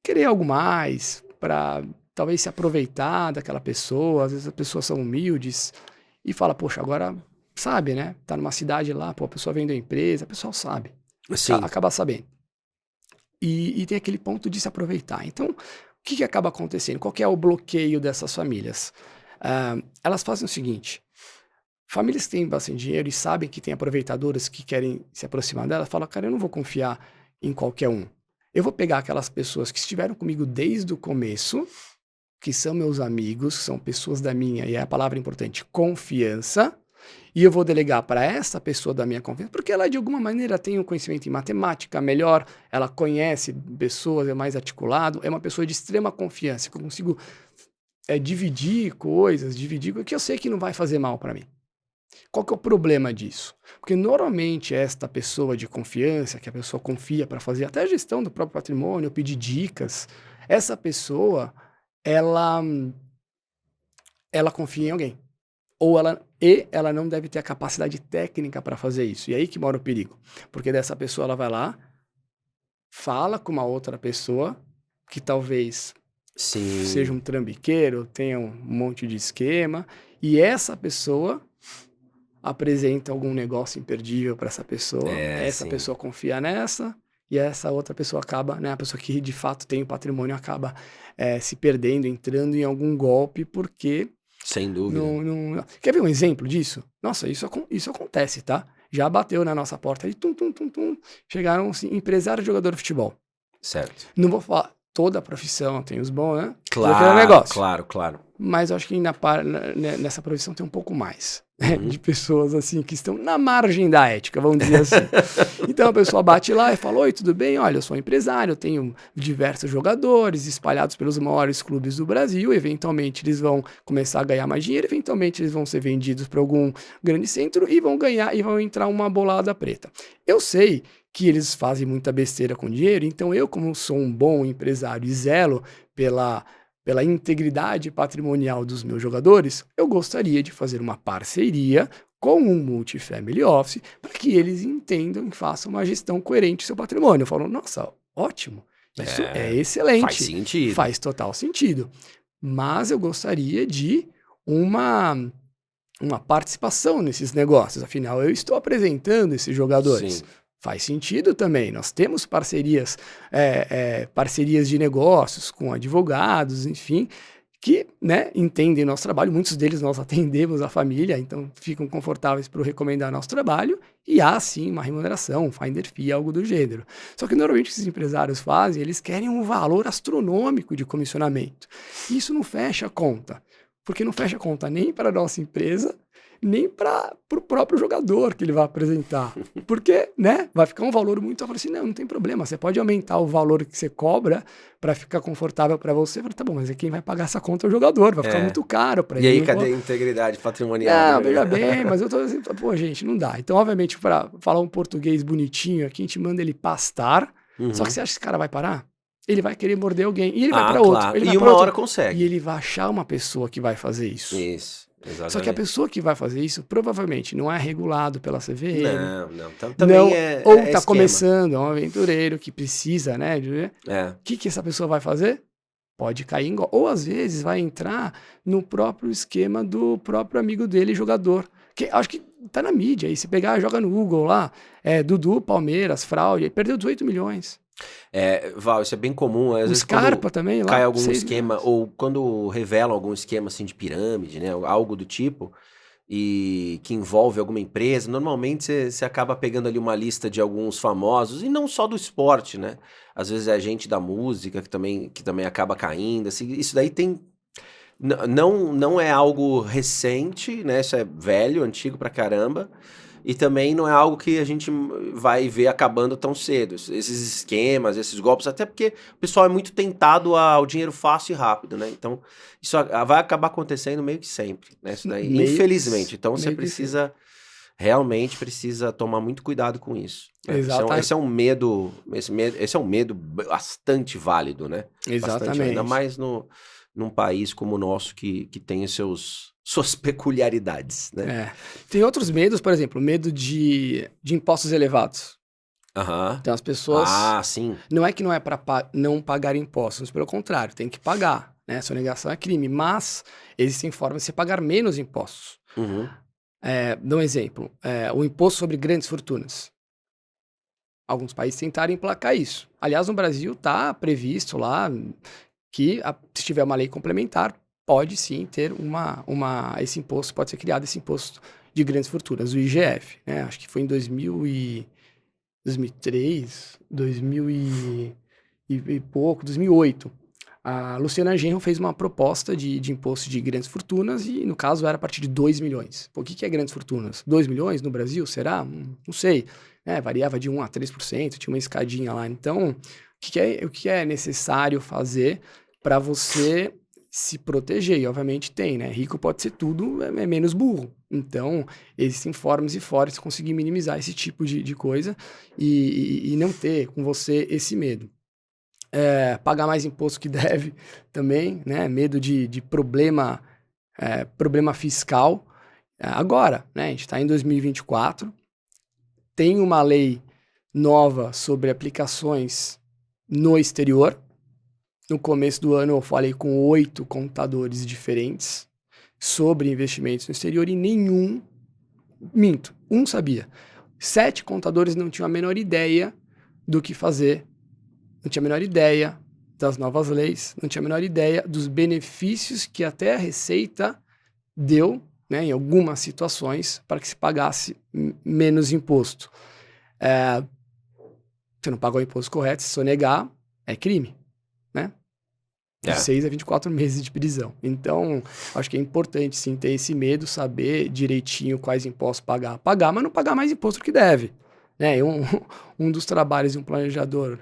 querer algo mais, pra talvez se aproveitar daquela pessoa. Às vezes as pessoas são humildes e fala, poxa, agora sabe, né? Tá numa cidade lá, pô, a pessoa vem da empresa, o pessoal sabe. Sim. Acaba sabendo. E tem aquele ponto de se aproveitar. Então, o que acaba acontecendo? Qual que é o bloqueio dessas famílias? Elas fazem o seguinte: famílias que têm bastante dinheiro e sabem que tem aproveitadoras que querem se aproximar dela, falam, cara, eu não vou confiar em qualquer um. Eu vou pegar aquelas pessoas que estiveram comigo desde o começo, que são meus amigos, que são pessoas da minha, e é a palavra importante, confiança, e eu vou delegar para essa pessoa da minha confiança, porque ela de alguma maneira tem um conhecimento em matemática melhor, ela conhece pessoas, é mais articulado, é uma pessoa de extrema confiança, que eu consigo dividir coisas, que eu sei que não vai fazer mal para mim. Qual que é o problema disso? Porque normalmente esta pessoa de confiança, que a pessoa confia para fazer até a gestão do próprio patrimônio, pedir dicas, essa pessoa, ela confia em alguém. Ela não deve ter a capacidade técnica para fazer isso. E aí que mora o perigo. Porque dessa pessoa ela vai lá, fala com uma outra pessoa que talvez Sim. seja um trambiqueiro, tenha um monte de esquema, e essa pessoa apresenta algum negócio imperdível para essa pessoa, essa sim. pessoa confia nessa, e essa outra pessoa acaba, né, a pessoa que de fato tem o patrimônio acaba se perdendo, entrando em algum golpe, porque Sem dúvida. Quer ver um exemplo disso? Nossa, isso acontece, tá? Já bateu na nossa porta aí, tum, tum, tum, tum, chegaram assim, empresário de jogador de futebol. Certo. Não vou falar, toda a profissão tem os bons, né? Claro, negócio. claro. Mas eu acho que nessa profissão tem um pouco mais Uhum. de pessoas assim que estão na margem da ética, vamos dizer assim. Então a pessoa bate lá e fala: oi, tudo bem? Olha, eu sou empresário, eu tenho diversos jogadores espalhados pelos maiores clubes do Brasil. Eventualmente eles vão começar a ganhar mais dinheiro, eventualmente eles vão ser vendidos para algum grande centro e vão ganhar e vão entrar uma bolada preta. Eu sei que eles fazem muita besteira com dinheiro, então eu, como sou um bom empresário e zelo pela integridade patrimonial dos meus jogadores, eu gostaria de fazer uma parceria com um multifamily office para que eles entendam e façam uma gestão coerente do seu patrimônio. Eu falo, nossa, ótimo, isso é excelente. Faz sentido. Faz total sentido. Mas eu gostaria de uma participação nesses negócios, afinal eu estou apresentando esses jogadores. Sim. Faz sentido também. Nós temos parcerias de negócios com advogados, enfim, que, né, entendem nosso trabalho. Muitos deles nós atendemos a família, então ficam confortáveis para recomendar nosso trabalho. E há, sim, uma remuneração, um finder fee, algo do gênero. Só que normalmente o que esses empresários fazem, eles querem um valor astronômico de comissionamento. E isso não fecha a conta. Porque não fecha a conta nem para a nossa empresa, nem para o próprio jogador que ele vai apresentar. Porque, né, vai ficar um valor muito... Eu falo assim, não tem problema, você pode aumentar o valor que você cobra para ficar confortável para você. Eu falo, tá bom, mas quem vai pagar essa conta é o jogador, vai ficar muito caro para ele. E aí, cadê a integridade patrimonial? Não, veja bem, mas eu tô assim, pô, gente, não dá. Então, obviamente, para falar um português bonitinho aqui, a gente manda ele pastar, só que você acha que esse cara vai parar? Ele vai querer morder alguém, e ele vai para outro. Ele e uma hora consegue. E ele vai achar uma pessoa que vai fazer isso. Isso. Exatamente. Só que a pessoa que vai fazer isso provavelmente não é regulado pela CVM. Não. Também não, ou está começando, é um aventureiro que precisa, né? O que essa pessoa vai fazer? Pode cair em golpe. Ou às vezes vai entrar no próprio esquema do próprio amigo dele, jogador. Que acho que tá na mídia aí. Se pegar, joga no Google lá, Dudu, Palmeiras, fraude, perdeu 18 milhões. Val, isso é bem comum. Às o vezes Scarpa também lá. Cai algum esquema, ou quando revelam algum esquema assim de pirâmide, né? Algo do tipo, e que envolve alguma empresa, normalmente você acaba pegando ali uma lista de alguns famosos, e não só do esporte, né? Às vezes é gente da música que também acaba caindo. Assim, isso daí tem. Não é algo recente, né? Isso é velho, antigo pra caramba. E também não é algo que a gente vai ver acabando tão cedo. Esses esquemas, esses golpes, até porque o pessoal é muito tentado ao dinheiro fácil e rápido, né? Então, isso vai acabar acontecendo meio que sempre, né? Isso daí, infelizmente. Então, você realmente precisa tomar muito cuidado com isso. Né? Esse é um medo, esse é um medo bastante válido, né? Exatamente. Bastante, ainda mais num país como o nosso que tem suas peculiaridades, né? Tem outros medos, por exemplo, medo de impostos elevados. Então as pessoas... sim. Não é que não é para não pagar impostos, pelo contrário, tem que pagar, né? Sonegação é crime, mas existem formas de você pagar menos impostos. Dá um exemplo, o imposto sobre grandes fortunas. Alguns países tentaram emplacar isso. Aliás, no Brasil está previsto lá que, se tiver uma lei complementar, pode sim ter esse imposto, pode ser criado esse imposto de grandes fortunas, o IGF, né? Acho que foi em 2003, 2000 e pouco, 2008. A Luciana Genro fez uma proposta de imposto de grandes fortunas e, no caso, era a partir de 2 milhões. O que é grandes fortunas? 2 milhões no Brasil? Será? Não sei. Variava de 1% a 3%, tinha uma escadinha lá. Então, o que é necessário fazer para você se proteger? E, obviamente, tem, né? Rico pode ser tudo, é menos burro. Então, existem formas e formas de conseguir minimizar esse tipo de coisa e não ter com você esse medo. Pagar mais imposto que deve também, né? Medo de problema fiscal. Agora, né? A gente está em 2024, tem uma lei nova sobre aplicações no exterior, No começo do ano eu falei com 8 contadores diferentes sobre investimentos no exterior e minto, um sabia. 7 contadores não tinham a menor ideia do que fazer, não tinha a menor ideia das novas leis, não tinha a menor ideia dos benefícios que até a Receita deu, né, em algumas situações, para que se pagasse menos imposto. Você não pagou o imposto correto, se sonegar, é crime, né? De 6 a 24 meses de prisão. Então, acho que é importante, sim, ter esse medo, saber direitinho quais impostos pagar. Pagar, mas não pagar mais imposto do que deve. Né? E um dos trabalhos de um planejador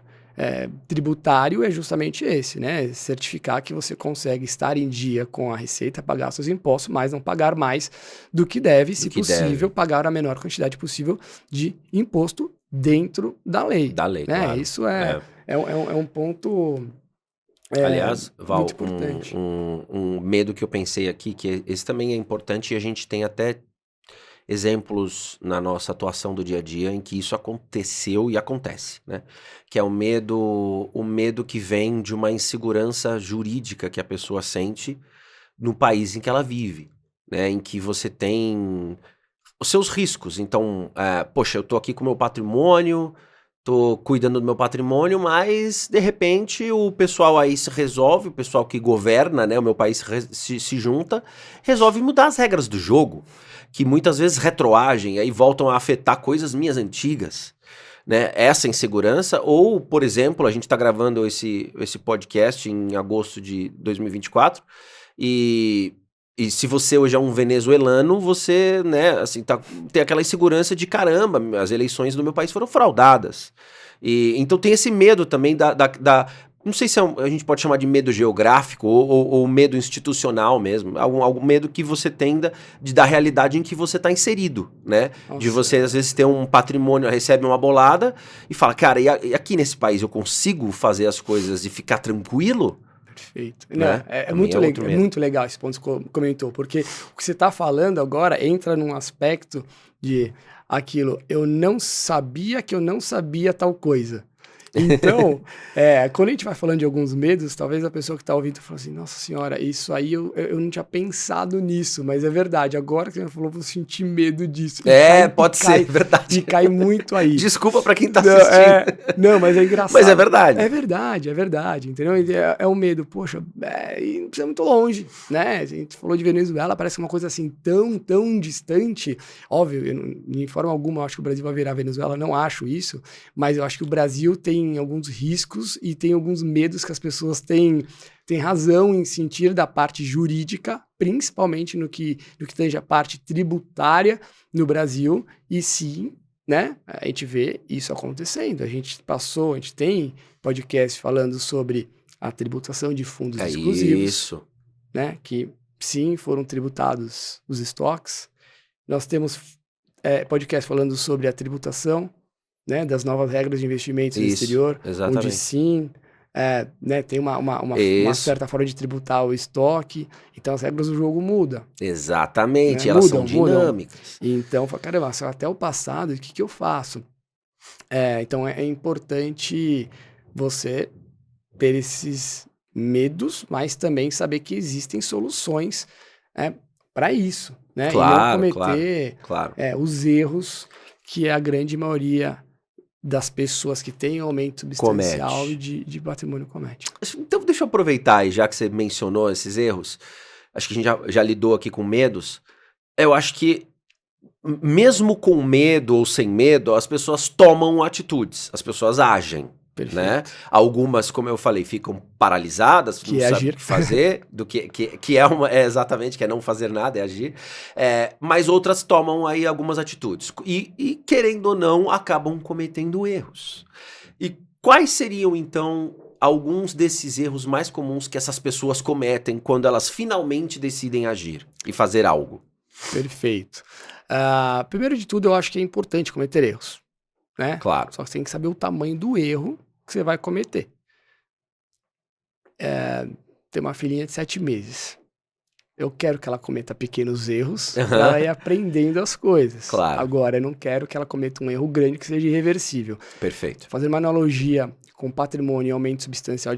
tributário é justamente esse, né? Certificar que você consegue estar em dia com a Receita, pagar seus impostos, mas não pagar mais do que deve, se possível, pagar a menor quantidade possível de imposto dentro da lei. Da lei, né? claro. Isso é um ponto... Aliás, Val, muito importante. um medo que eu pensei aqui, que esse também é importante e a gente tem até exemplos na nossa atuação do dia a dia em que isso aconteceu e acontece, né? Que é o medo que vem de uma insegurança jurídica que a pessoa sente no país em que ela vive, né? Em que você tem os seus riscos. Então, poxa, eu tô aqui com o meu patrimônio, tô cuidando do meu patrimônio, mas de repente o pessoal aí se resolve, o pessoal que governa, né, o meu país se junta, resolve mudar as regras do jogo, que muitas vezes retroagem, aí voltam a afetar coisas minhas antigas, né? Essa insegurança, ou, por exemplo, a gente tá gravando esse podcast em agosto de 2024, e se você hoje é um venezuelano, você, né, assim, tem aquela insegurança de caramba, as eleições do meu país foram fraudadas. Então tem esse medo também não sei se a gente pode chamar de medo geográfico ou medo institucional mesmo, algum medo que você tem da realidade em que você está inserido, né? Nossa. De você, às vezes, ter um patrimônio, recebe uma bolada e fala, cara, e aqui nesse país eu consigo fazer as coisas e ficar tranquilo? Perfeito. Né? Não, é muito legal esse ponto que você comentou, porque o que você está falando agora entra num aspecto de aquilo, eu não sabia que eu não sabia tal coisa. Então, quando a gente vai falando de alguns medos, talvez a pessoa que está ouvindo fale assim, nossa senhora, isso aí eu não tinha pensado nisso, mas é verdade, agora que você me falou, eu vou sentir medo disso. Pode ser, verdade. E cai muito aí. Desculpa para quem está assistindo. Não, mas é engraçado. Mas é verdade. É verdade, entendeu? É um medo, poxa, e não precisa ir muito longe, né? A gente falou de Venezuela, parece uma coisa assim tão distante. Óbvio, de forma alguma eu acho que o Brasil vai virar Venezuela, não acho isso, mas eu acho que o Brasil tem alguns riscos e tem alguns medos que as pessoas têm razão em sentir da parte jurídica, principalmente no que tange a parte tributária no Brasil, e sim, né, a gente vê isso acontecendo. A gente tem podcast falando sobre a tributação de fundos exclusivos, isso. Né, que sim, foram tributados os estoques. Nós temos podcast falando sobre a tributação, né, das novas regras de investimentos no exterior, exatamente. onde sim, né, tem uma certa forma de tributar o estoque, então as regras do jogo mudam. Exatamente, né? Elas são dinâmicas. Então, caramba, até o passado, o que eu faço? Então é importante você ter esses medos, mas também saber que existem soluções para isso, né? Claro, e não cometer claro. Os erros que a grande maioria das pessoas que têm aumento substancial de patrimônio comete. Então deixa eu aproveitar aí, já que você mencionou esses erros, acho que a gente já lidou aqui com medos, eu acho que mesmo com medo ou sem medo, as pessoas tomam atitudes, as pessoas agem. Perfeito. Né? Algumas, como eu falei, ficam paralisadas, não sabem o que fazer, exatamente, que é não fazer nada, é agir, mas outras tomam aí algumas atitudes e, querendo ou não, acabam cometendo erros. E quais seriam, então, alguns desses erros mais comuns que essas pessoas cometem quando elas finalmente decidem agir e fazer algo? Perfeito. Primeiro de tudo, eu acho que é importante cometer erros. Né? Claro. Só que você tem que saber o tamanho do erro que você vai cometer. Tem uma filhinha de 7 meses. Eu quero que ela cometa pequenos erros para ela ir aprendendo as coisas. Claro. Agora, eu não quero que ela cometa um erro grande que seja irreversível. Perfeito. Fazer uma analogia com patrimônio e aumento substancial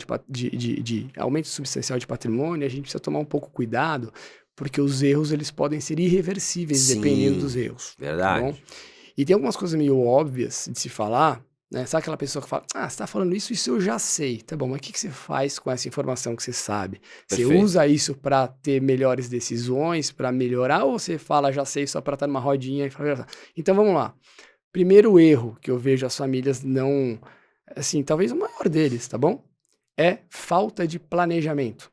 aumento substancial de patrimônio, a gente precisa tomar um pouco cuidado, porque os erros eles podem ser irreversíveis, dependendo dos erros. Verdade. Tá bom? E tem algumas coisas meio óbvias de se falar, né? Sabe aquela pessoa que fala, você está falando isso eu já sei. Tá bom, mas o que você faz com essa informação que você sabe? Você usa isso para ter melhores decisões, para melhorar, ou você fala, já sei, só para estar numa rodinha e falar, então vamos lá. Primeiro erro que eu vejo as famílias não, assim, talvez o maior deles, tá bom? É falta de planejamento.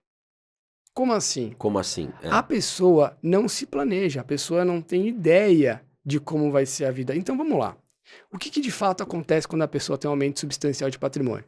Como assim? Como assim? A pessoa não se planeja, a pessoa não tem ideia de como vai ser a vida. Então vamos lá. O que de fato acontece quando a pessoa tem um aumento substancial de patrimônio?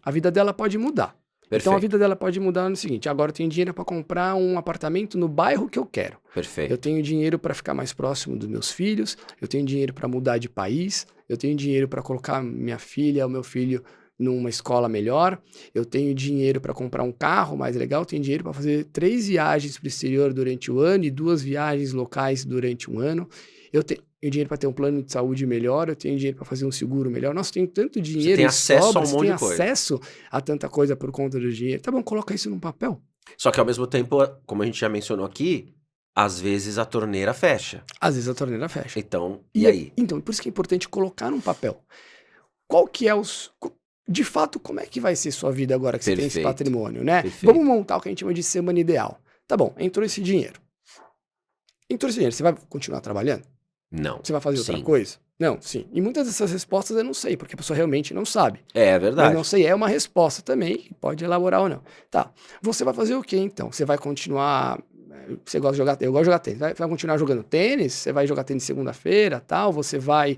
A vida dela pode mudar. Perfeito. Então a vida dela pode mudar no seguinte: agora eu tenho dinheiro para comprar um apartamento no bairro que eu quero. Perfeito. Eu tenho dinheiro para ficar mais próximo dos meus filhos, eu tenho dinheiro para mudar de país, eu tenho dinheiro para colocar minha filha, o meu filho numa escola melhor, eu tenho dinheiro para comprar um carro mais legal, eu tenho dinheiro para fazer 3 viagens para o exterior durante o ano e 2 viagens locais durante um ano. Eu tenho dinheiro para ter um plano de saúde melhor, eu tenho dinheiro para fazer um seguro melhor. Nossa, eu tenho tanto dinheiro. Você tem acesso sobra, a um monte de coisa. Você tem acesso a tanta coisa por conta do dinheiro. Tá bom, coloca isso num papel. Só que ao mesmo tempo, como a gente já mencionou aqui, às vezes a torneira fecha. Às vezes a torneira fecha. Então, e aí? Então, por isso que é importante colocar num papel. Qual que é os... De fato, como é que vai ser sua vida agora que você tem esse patrimônio, né? Perfeito. Vamos montar o que a gente chama de semana ideal. Tá bom, entrou esse dinheiro. Você vai continuar trabalhando? Não. Você vai fazer outra coisa? Não, sim. E muitas dessas respostas eu não sei, porque a pessoa realmente não sabe. É verdade. Mas não sei, é uma resposta também, que pode elaborar ou não. Tá, você vai fazer o quê então? Você vai continuar... Você gosta de jogar tênis? Eu gosto de jogar tênis. Vai continuar jogando tênis? Você vai jogar tênis segunda-feira, tal? Você vai...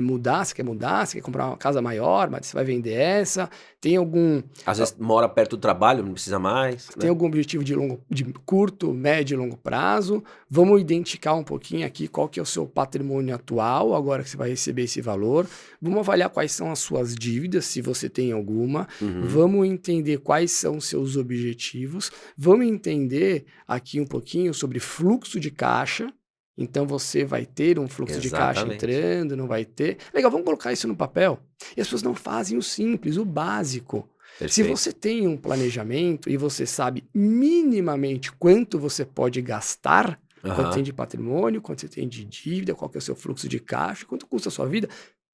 mudar, você quer comprar uma casa maior, mas você vai vender essa, tem algum... Às vezes mora perto do trabalho, não precisa mais. Tem algum objetivo de curto, médio e longo prazo, vamos identificar um pouquinho aqui qual que é o seu patrimônio atual, agora que você vai receber esse valor, vamos avaliar quais são as suas dívidas, se você tem alguma, vamos entender quais são os seus objetivos, vamos entender aqui um pouquinho sobre fluxo de caixa. Então você vai ter um fluxo de caixa entrando, não vai ter. Legal, vamos colocar isso no papel. E as pessoas não fazem o simples, o básico. Perfeito. Se você tem um planejamento e você sabe minimamente quanto você pode gastar, quanto tem de patrimônio, quanto você tem de dívida, qual que é o seu fluxo de caixa, quanto custa a sua vida,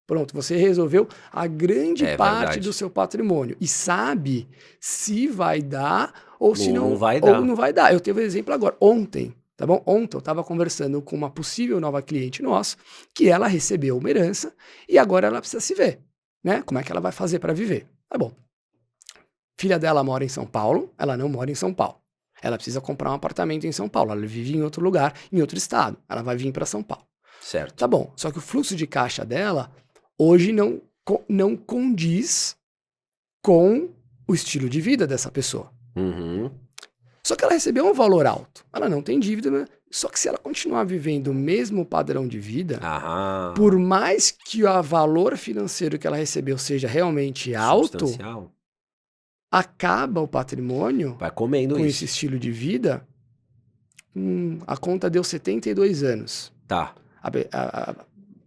pronto, você resolveu a grande parte do seu patrimônio. E sabe se vai dar ou se não vai dar. Ou não vai dar. Eu teve um exemplo agora, ontem. Tá bom? Ontem eu estava conversando com uma possível nova cliente nossa, que ela recebeu uma herança e agora ela precisa se ver, né? Como é que ela vai fazer para viver? Tá bom. Filha dela mora em São Paulo, ela não mora em São Paulo. Ela precisa comprar um apartamento emÃo Paulo, ela vive em outro lugar, em outro estado. Ela vai vir para São Paulo. Certo. Tá bom, só que o fluxo de caixa dela hoje não condiz com o estilo de vida dessa pessoa. Só que ela recebeu um valor alto. Ela não tem dívida, né? Só que se ela continuar vivendo o mesmo padrão de vida, por mais que o valor financeiro que ela recebeu seja realmente alto, acaba o patrimônio vai comendo com esse estilo de vida, a conta deu 72 anos. Tá.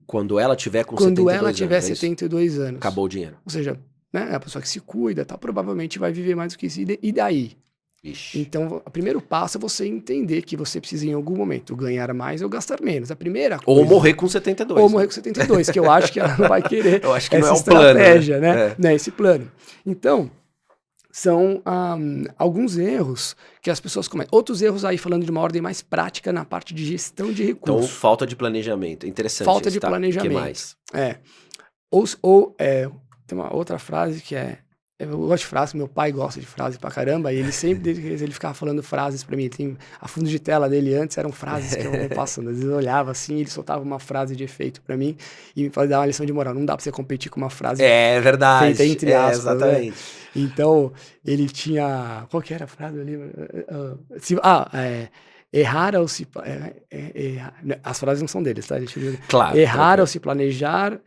Quando ela tiver com 72 anos. Quando ela tiver 72 anos. Acabou o dinheiro. Ou seja, né, a pessoa que se cuida, provavelmente vai viver mais do que isso. E daí? Ixi. Então, o primeiro passo é você entender que você precisa em algum momento ganhar mais ou gastar menos. A primeira coisa... Ou morrer com 72. Ou morrer com 72, que eu acho que ela não vai querer. Eu acho que essa não é um plano, estratégia, né? É. Não é esse plano. Então, são alguns erros que as pessoas cometem. Outros erros aí, falando de uma ordem mais prática na parte de gestão de recursos. Então, falta de planejamento. Interessante. Falta de planejamento. O que mais? Tem uma outra frase que é... Eu gosto de frase, meu pai gosta de frase pra caramba, e ele sempre, ele ficava falando frases pra mim. Tem a fundo de tela dele antes eram frases que eu vou passando. Às vezes eu olhava assim, ele soltava uma frase de efeito pra mim e me fazia dar uma lição de moral. Não dá pra você competir com uma frase verdade. feita entre aspas. Exatamente. Né? Então, ele tinha... Qual que era a frase ali? Errar ao se... as frases não são deles, tá? Claro. Errar ao se planejar,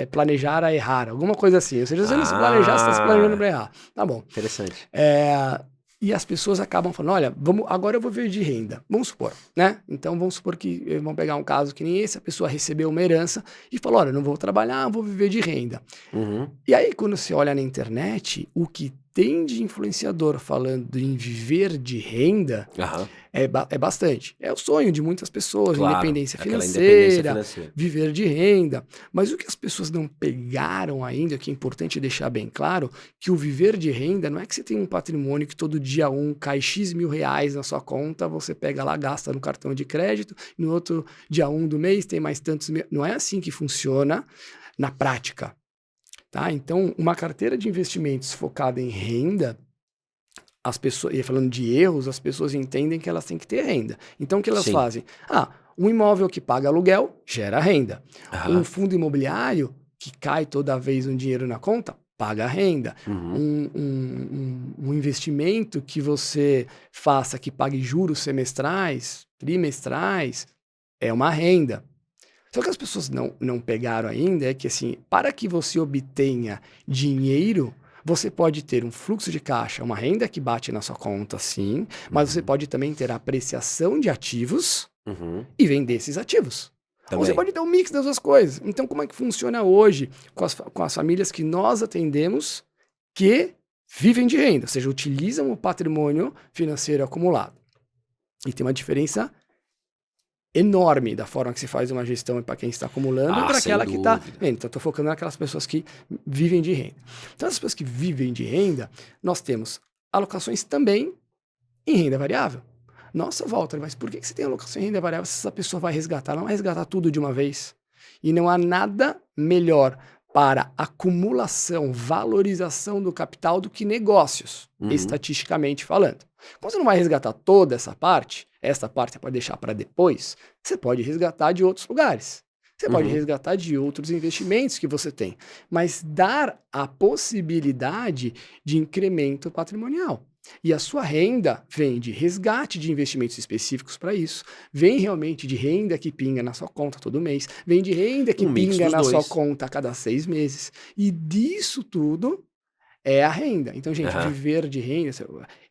planejar a errar. Alguma coisa assim. Ou seja, você não se planejar, você está se planejando para errar. Tá bom. Interessante. E as pessoas acabam falando, olha, agora eu vou viver de renda. Vamos supor, né? Então vamos supor que vamos pegar um caso que nem esse, a pessoa recebeu uma herança e falou, olha, não vou trabalhar, vou viver de renda. Uhum. E aí quando você olha na internet, o que tem de influenciador falando em viver de renda Aham. é bastante. É o sonho de muitas pessoas, Claro, independência aquela financeira, independência financeira. viver de renda. Mas o que as pessoas não pegaram ainda, que é importante deixar bem claro, que o viver de renda não é que você tem um patrimônio que todo dia cai X mil reais na sua conta, você pega lá, gasta no cartão de crédito, no outro dia 1 do mês tem mais tantos mil. Não é assim que funciona na prática. Tá? Então, uma carteira de investimentos focada em renda, as pessoas, e falando de erros, as pessoas entendem que elas têm que ter renda. Então, o que elas Sim. fazem? Um imóvel que paga aluguel gera renda. Aham. Um fundo imobiliário que cai toda vez um dinheiro na conta, paga renda. Uhum. Um investimento que você faça que pague juros semestrais, trimestrais, é uma renda. Só que as pessoas não pegaram ainda é que, assim, para que você obtenha dinheiro, você pode ter um fluxo de caixa, uma renda que bate na sua conta, sim, mas você pode também ter apreciação de ativos Uhum. e vender esses ativos. Ou você Também. pode ter um mix das duas coisas. Então, como é que funciona hoje com as famílias que nós atendemos que vivem de renda, ou seja, utilizam o patrimônio financeiro acumulado? E tem uma diferença enorme da forma que se faz uma gestão para quem está acumulando e para sem aquela que está dúvida. vendo. Então, estou focando naquelas pessoas que vivem de renda. Então, as pessoas que vivem de renda, nós temos alocações também em renda variável. Nossa, Walter, mas por que você tem alocação em renda variável se essa pessoa vai resgatar? Ela não vai resgatar tudo de uma vez. E não há nada melhor para acumulação, valorização do capital do que negócios, estatisticamente falando. Como você não vai resgatar toda essa parte você pode deixar para depois, você pode resgatar de outros lugares. Você pode resgatar de outros investimentos que você tem, mas dar a possibilidade de incremento patrimonial. E a sua renda vem de resgate de investimentos específicos para isso, vem realmente de renda que pinga na sua conta todo mês, vem de renda que pinga na sua conta a cada 6 meses. E disso tudo é a renda. Então, gente, viver de renda...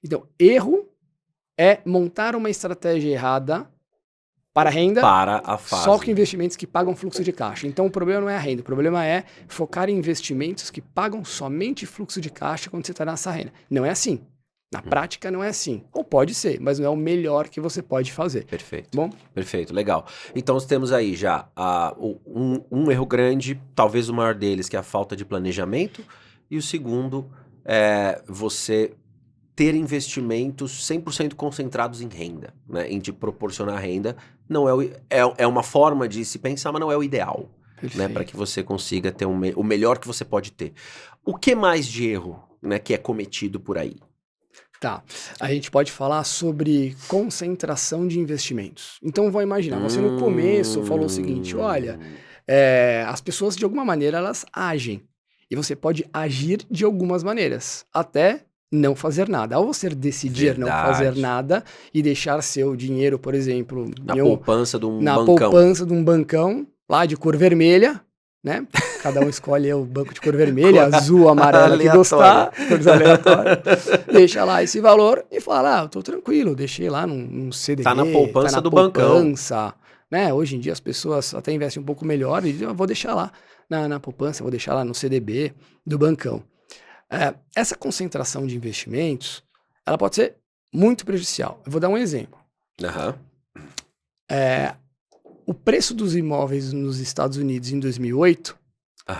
Então, erro é montar uma estratégia errada para a renda, para a fase. Só com investimentos que pagam fluxo de caixa. Então, o problema não é a renda, o problema é focar em investimentos que pagam somente fluxo de caixa quando você está nessa renda. Não é assim. Na prática não é assim. Ou pode ser, mas não é o melhor que você pode fazer. Perfeito. Bom? Perfeito, legal. Então temos aí já um erro grande, talvez o maior deles, que é a falta de planejamento. E o segundo é você ter investimentos 100% concentrados em renda, né? Em te proporcionar renda. Não é uma forma de se pensar, mas não é o ideal. Né? Para que você consiga ter o melhor que você pode ter. O que mais de erro, né, que é cometido por aí? Tá, a gente pode falar sobre concentração de investimentos. Então, vou imaginar, você no começo falou o seguinte, olha, as pessoas de alguma maneira elas agem, e você pode agir de algumas maneiras, até não fazer nada. Ao você decidir não fazer nada e deixar seu dinheiro, por exemplo, na poupança de um bancão. Poupança de um bancão, lá de cor vermelha, né? Cada um escolhe o banco de cor vermelha, azul, amarela, que gostar, cores aleatórias. Deixa lá esse valor e fala, eu tô tranquilo, deixei lá num CDB. Tá na poupança do bancão. Né? Hoje em dia as pessoas até investem um pouco melhor e dizem, eu vou deixar lá na poupança, vou deixar lá no CDB do bancão. Essa concentração de investimentos, ela pode ser muito prejudicial. Eu vou dar um exemplo. O preço dos imóveis nos Estados Unidos em 2008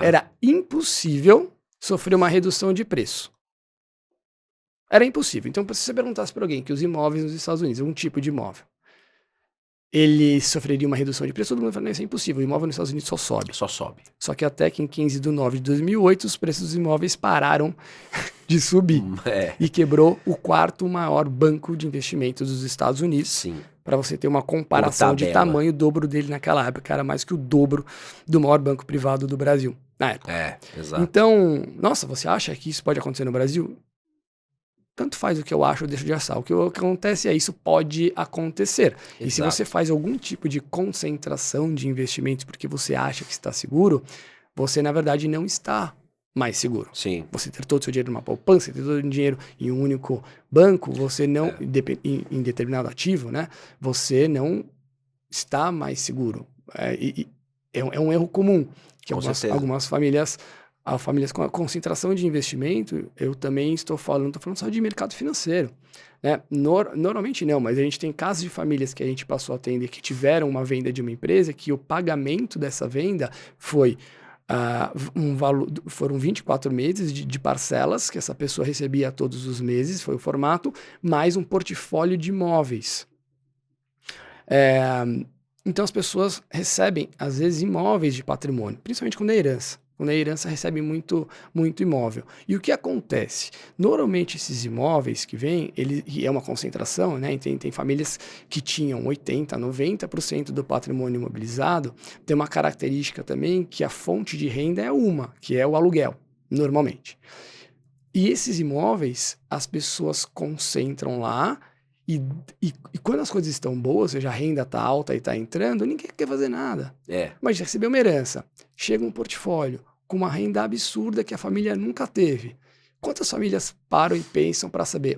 era impossível sofrer uma redução de preço. Era impossível. Então, se você perguntasse para alguém que os imóveis nos Estados Unidos, um tipo de imóvel, ele sofreria uma redução de preço, todo mundo fala, isso é impossível, o imóvel nos Estados Unidos só sobe. Só sobe. Só que até que em 15/9/2008, os preços dos imóveis pararam de subir. E quebrou o quarto maior banco de investimentos dos Estados Unidos. Sim. Para você ter uma comparação de tamanho, o dobro dele naquela época era mais que o dobro do maior banco privado do Brasil na época. Exato. Então, nossa, você acha que isso pode acontecer no Brasil? Tanto faz o que eu acho ou deixo de achar. O que acontece é isso pode acontecer. Exato. E se você faz algum tipo de concentração de investimentos porque você acha que está seguro, você, na verdade, não está mais seguro. Sim. Você ter todo o seu dinheiro numa poupança, ter todo o dinheiro em um único banco, você não, em determinado ativo, né? Você não está mais seguro. É um erro comum, que Com certeza. algumas famílias com a concentração de investimento, eu também estou falando só de mercado financeiro, né? Normalmente não, mas a gente tem casos de famílias que a gente passou a atender que tiveram uma venda de uma empresa, que o pagamento dessa venda foi foram 24 meses de parcelas que essa pessoa recebia todos os meses, foi o formato, mais um portfólio de imóveis. Então as pessoas recebem, às vezes, imóveis de patrimônio, principalmente quando é herança. Quando a herança recebe muito imóvel. E o que acontece? Normalmente esses imóveis que vêm, e é uma concentração, né? Tem famílias que tinham 80%, 90% do patrimônio imobilizado, tem uma característica também que a fonte de renda é que é o aluguel, normalmente. E esses imóveis, as pessoas concentram lá, e quando as coisas estão boas, ou seja, a renda está alta e está entrando, ninguém quer fazer nada. Mas já recebeu uma herança, chega um portfólio com uma renda absurda que a família nunca teve. Quantas famílias param e pensam para saber,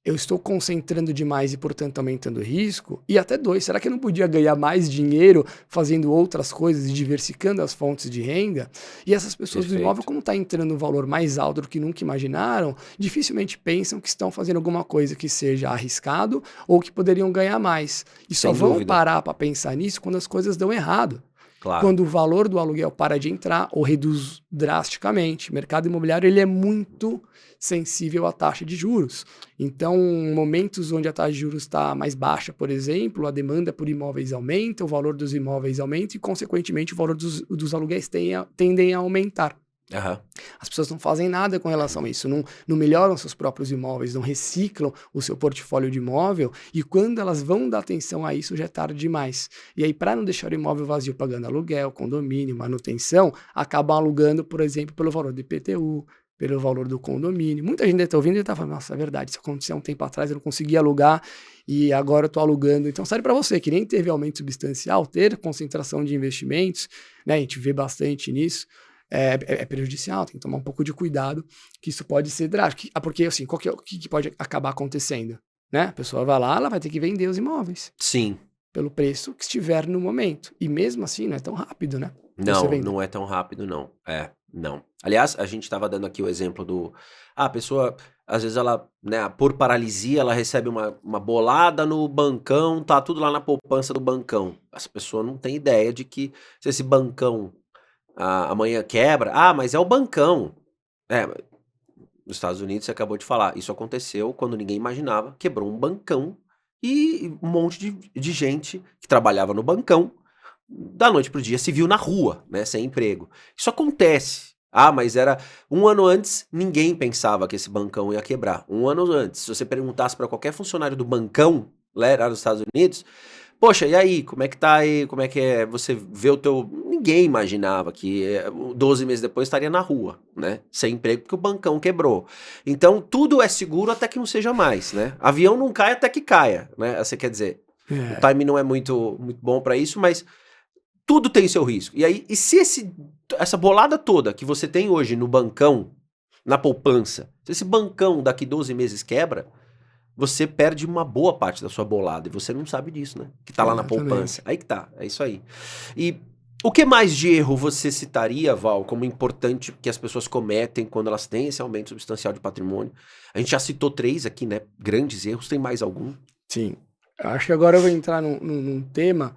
eu estou concentrando demais e, portanto, aumentando o risco? E até 2, será que eu não podia ganhar mais dinheiro fazendo outras coisas e diversificando as fontes de renda? E essas pessoas do imóvel, como está entrando um valor mais alto do que nunca imaginaram, dificilmente pensam que estão fazendo alguma coisa que seja arriscado ou que poderiam ganhar mais. E só vão parar para pensar nisso quando as coisas dão errado. Claro. Quando o valor do aluguel para de entrar ou reduz drasticamente. O mercado imobiliário ele é muito sensível à taxa de juros. Então, momentos onde a taxa de juros está mais baixa, por exemplo, a demanda por imóveis aumenta, o valor dos imóveis aumenta e, consequentemente, o valor dos aluguéis tendem a aumentar. Uhum. As pessoas não fazem nada com relação a isso, não melhoram seus próprios imóveis, não reciclam o seu portfólio de imóvel, e quando elas vão dar atenção a isso, já é tarde demais. E aí, para não deixar o imóvel vazio pagando aluguel, condomínio, manutenção, acabam alugando, por exemplo, pelo valor do IPTU, pelo valor do condomínio. Muita gente está ouvindo e está falando, nossa, é verdade, isso aconteceu há um tempo atrás, eu não conseguia alugar e agora eu estou alugando. Então, serve para você que nem teve aumento substancial, ter concentração de investimentos, né? A gente vê bastante nisso. É prejudicial, tem que tomar um pouco de cuidado, que isso pode ser drástico. Porque, assim, o que pode acabar acontecendo? Né? A pessoa vai lá, ela vai ter que vender os imóveis. Sim. Pelo preço que estiver no momento. E mesmo assim, não é tão rápido, né? Não é tão rápido, não. Não. Aliás, a gente estava dando aqui o exemplo a pessoa, às vezes ela, né, por paralisia, ela recebe uma bolada no bancão, tá tudo lá na poupança do bancão. Essa pessoa não tem ideia de que se esse bancão amanhã quebra, mas é o bancão. Nos Estados Unidos, você acabou de falar, isso aconteceu quando ninguém imaginava, quebrou um bancão e um monte de gente que trabalhava no bancão, da noite pro dia se viu na rua, né, sem emprego. Isso acontece. Mas era um ano antes, ninguém pensava que esse bancão ia quebrar. Um ano antes, se você perguntasse para qualquer funcionário do bancão, lá nos Estados Unidos, poxa, e aí, como é que tá aí, como é que é, você vê ninguém imaginava que 12 meses depois estaria na rua, né, sem emprego, porque o bancão quebrou. Então, tudo é seguro até que não seja mais, né, avião não cai até que caia, né, você quer dizer, o time não é muito bom para isso, mas tudo tem seu risco. E aí, se essa bolada toda que você tem hoje no bancão, na poupança, se esse bancão daqui 12 meses quebra, você perde uma boa parte da sua bolada, e você não sabe disso, né? Que tá lá na poupança. Aí que tá, é isso aí. E o que mais de erro você citaria, Val, como importante que as pessoas cometem quando elas têm esse aumento substancial de patrimônio? A gente já citou 3 aqui, né? Grandes erros, tem mais algum? Sim. Eu acho que agora eu vou entrar num tema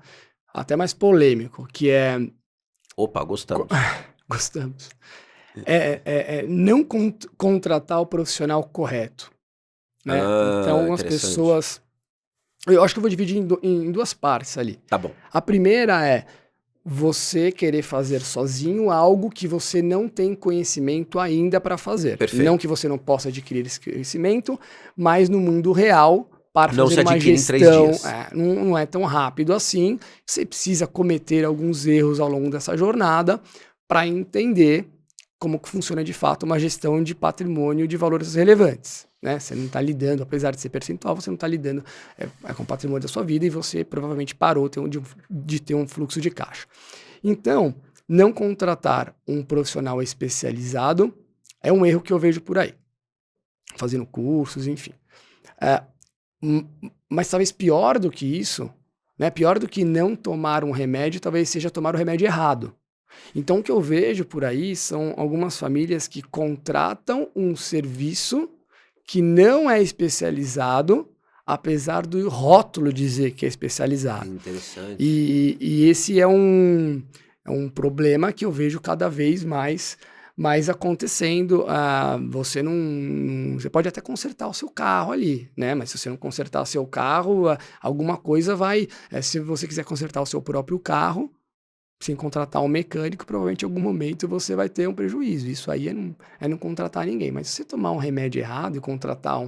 até mais polêmico, que é... Opa, gostamos. Gostamos. Não contratar o profissional correto. Né? Então, as pessoas... Eu acho que eu vou dividir em 2 partes ali. Tá bom. A primeira é você querer fazer sozinho algo que você não tem conhecimento ainda para fazer. Perfeito. Não que você não possa adquirir esse conhecimento, mas no mundo real, para fazer uma gestão, em 3 dias. Não é tão rápido assim. Você precisa cometer alguns erros ao longo dessa jornada para entender como que funciona de fato uma gestão de patrimônio de valores relevantes. Né? Você não está lidando, apesar de ser percentual, você não está lidando com o patrimônio da sua vida e você provavelmente parou de ter um fluxo de caixa. Então, não contratar um profissional especializado é um erro que eu vejo por aí. Fazendo cursos, enfim. Mas talvez pior do que isso, né? Pior do que não tomar um remédio, talvez seja tomar o remédio errado. Então, o que eu vejo por aí são algumas famílias que contratam um serviço que não é especializado, apesar do rótulo dizer que é especializado. Interessante. E esse é um problema que eu vejo cada vez mais acontecendo. Você pode até consertar o seu carro ali, né? Mas se você não consertar o seu carro, alguma coisa vai... se você quiser consertar o seu próprio carro, sem contratar um mecânico, provavelmente em algum momento você vai ter um prejuízo. Isso aí é não contratar ninguém. Mas se você tomar um remédio errado e contratar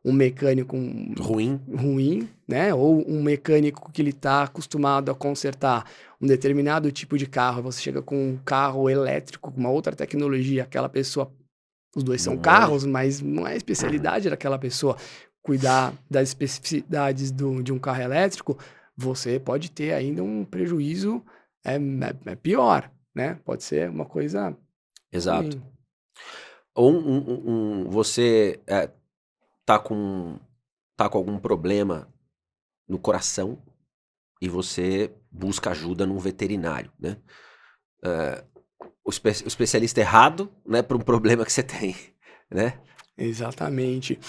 um mecânico ruim, né? Ou um mecânico que ele está acostumado a consertar um determinado tipo de carro, você chega com um carro elétrico, com uma outra tecnologia, aquela pessoa, os dois são carros, mas não é a especialidade daquela pessoa cuidar das especificidades de um carro elétrico, você pode ter ainda um prejuízo pior, né? Pode ser uma coisa... Exato. ruim. Ou você tá com algum problema no coração e você busca ajuda num veterinário, né? O especialista errado, né, para um problema que você tem, né? Exatamente.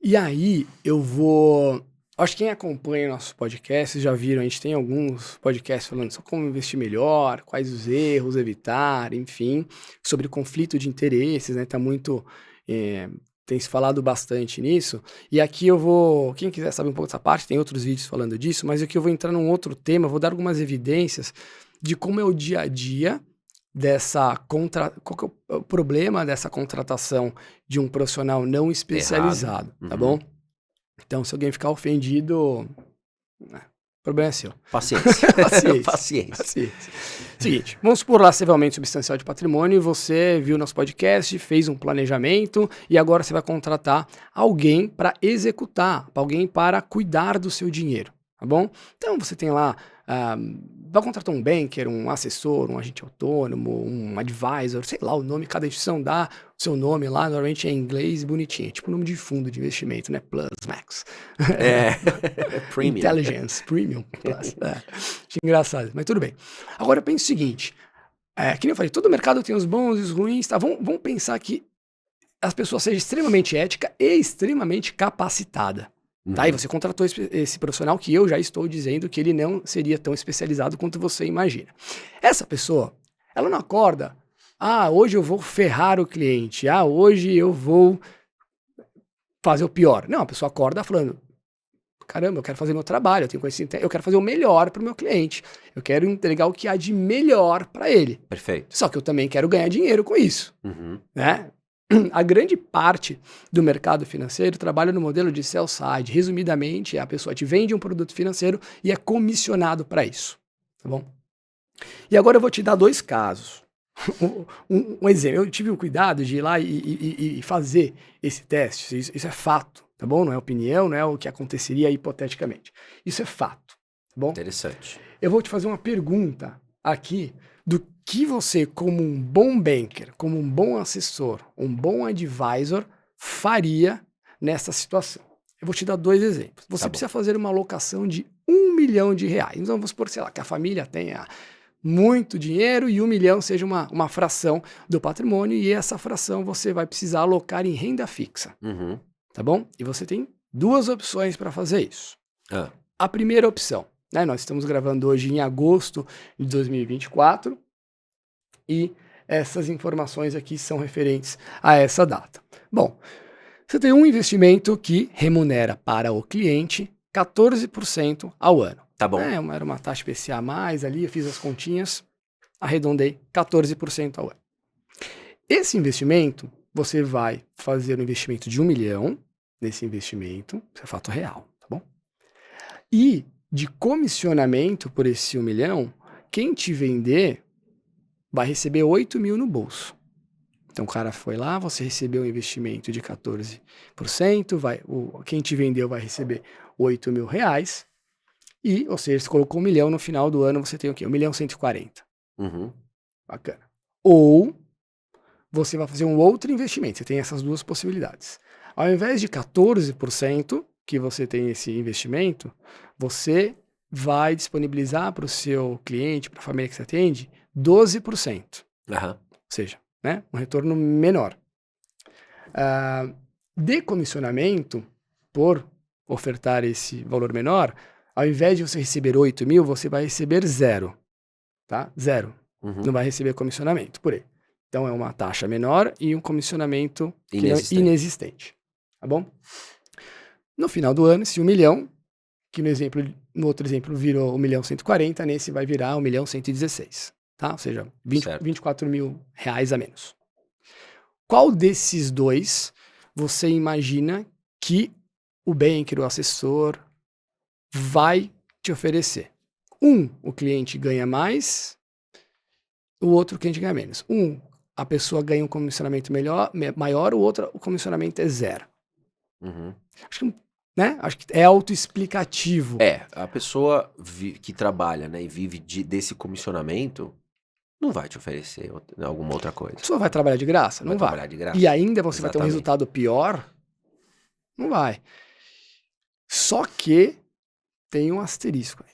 E aí, acho que quem acompanha nosso podcast, já viram, a gente tem alguns podcasts falando sobre como investir melhor, quais os erros, evitar, enfim, sobre conflito de interesses, né? Tem se falado bastante nisso. E aqui quem quiser saber um pouco dessa parte, tem outros vídeos falando disso, mas aqui eu vou entrar num outro tema, vou dar algumas evidências de como é o dia a dia qual que é o problema dessa contratação de um profissional não especializado, tá bom? Então, se alguém ficar ofendido, o problema é seu. Paciência. Paciência. Seguinte, vamos supor lá, você vai aumento substancial de patrimônio, você viu nosso podcast, fez um planejamento e agora você vai contratar alguém para executar, alguém para cuidar do seu dinheiro, tá bom? Então, você tem lá... vai contratar um banker, um assessor, um agente autônomo, um advisor, sei lá o nome, cada instituição dá o seu nome lá, normalmente é em inglês bonitinho, tipo o nome de fundo de investimento, né? Plus, Max. Premium. Intelligence, Premium, Plus. Achei engraçado, mas tudo bem. Agora, pensa o seguinte, que nem eu falei, todo mercado tem os bons e os ruins, tá? Vamos pensar que as pessoas sejam extremamente ética e extremamente capacitada. Tá, e você contratou esse profissional que eu já estou dizendo que ele não seria tão especializado quanto você imagina. Essa pessoa, ela não acorda, hoje eu vou ferrar o cliente, hoje eu vou fazer o pior. Não, a pessoa acorda falando, caramba, eu quero fazer meu trabalho, eu tenho conhecimento, eu quero fazer o melhor para o meu cliente, eu quero entregar o que há de melhor para ele. Perfeito. Só que eu também quero ganhar dinheiro com isso, né? A grande parte do mercado financeiro trabalha no modelo de sell side. Resumidamente, a pessoa te vende um produto financeiro e é comissionado para isso, tá bom? E agora eu vou te dar dois casos. Um exemplo, eu tive o cuidado de ir lá e fazer esse teste, isso é fato, tá bom? Não é opinião, não é o que aconteceria hipoteticamente. Isso é fato, tá bom? Interessante. Eu vou te fazer uma pergunta aqui do que você, como um bom banker, como um bom assessor, um bom advisor, faria nessa situação. Eu vou te dar dois exemplos. Você precisa fazer uma alocação de R$1 milhão. Então vamos supor, sei lá, que a família tenha muito dinheiro e 1 milhão seja uma fração do patrimônio e essa fração você vai precisar alocar em renda fixa. Tá bom? E você tem duas opções para fazer isso. A primeira opção, né? Nós estamos gravando hoje em agosto de 2024 e essas informações aqui são referentes a essa data. Bom, você tem um investimento que remunera para o cliente 14% ao ano. Tá bom. Era uma taxa IPCA a mais ali, eu fiz as continhas, arredondei 14% ao ano. Esse investimento, você vai fazer um investimento de 1 milhão nesse investimento, isso é fato real, tá bom? E de comissionamento por esse 1 milhão, quem te vender vai receber 8 mil no bolso. Então o cara foi lá, você recebeu um investimento de 14%, quem te vendeu vai receber 8 mil reais, ou seja, você colocou 1 milhão no final do ano, você tem o quê? 1 milhão 140. Bacana. Ou você vai fazer um outro investimento. Você tem essas duas possibilidades. Ao invés de 14% que você tem esse investimento, você vai disponibilizar para o seu cliente, para a família que você atende, 12%. Aham. Ou seja, né, um retorno menor. De comissionamento, por ofertar esse valor menor, ao invés de você receber 8 mil, você vai receber 0. Tá? 0. Uhum. Não vai receber comissionamento por ele. Então é uma taxa menor e um comissionamento inexistente. Tá bom? No final do ano, esse 1 milhão, que no outro exemplo virou 1.140.000, nesse vai virar 1.116.000. Tá? Ou seja, 24 mil reais a menos. Qual desses dois você imagina que o banker, o assessor, vai te oferecer? O cliente ganha mais, o outro cliente ganha menos. A pessoa ganha um comissionamento maior, o outro, o comissionamento é 0. Uhum. Acho que é autoexplicativo. A pessoa que trabalha, né, e vive desse comissionamento não vai te oferecer alguma outra coisa. A pessoa vai trabalhar de graça? Não vai. Trabalhar de graça. E ainda você vai ter um resultado pior? Não vai. Só que tem um asterisco aí.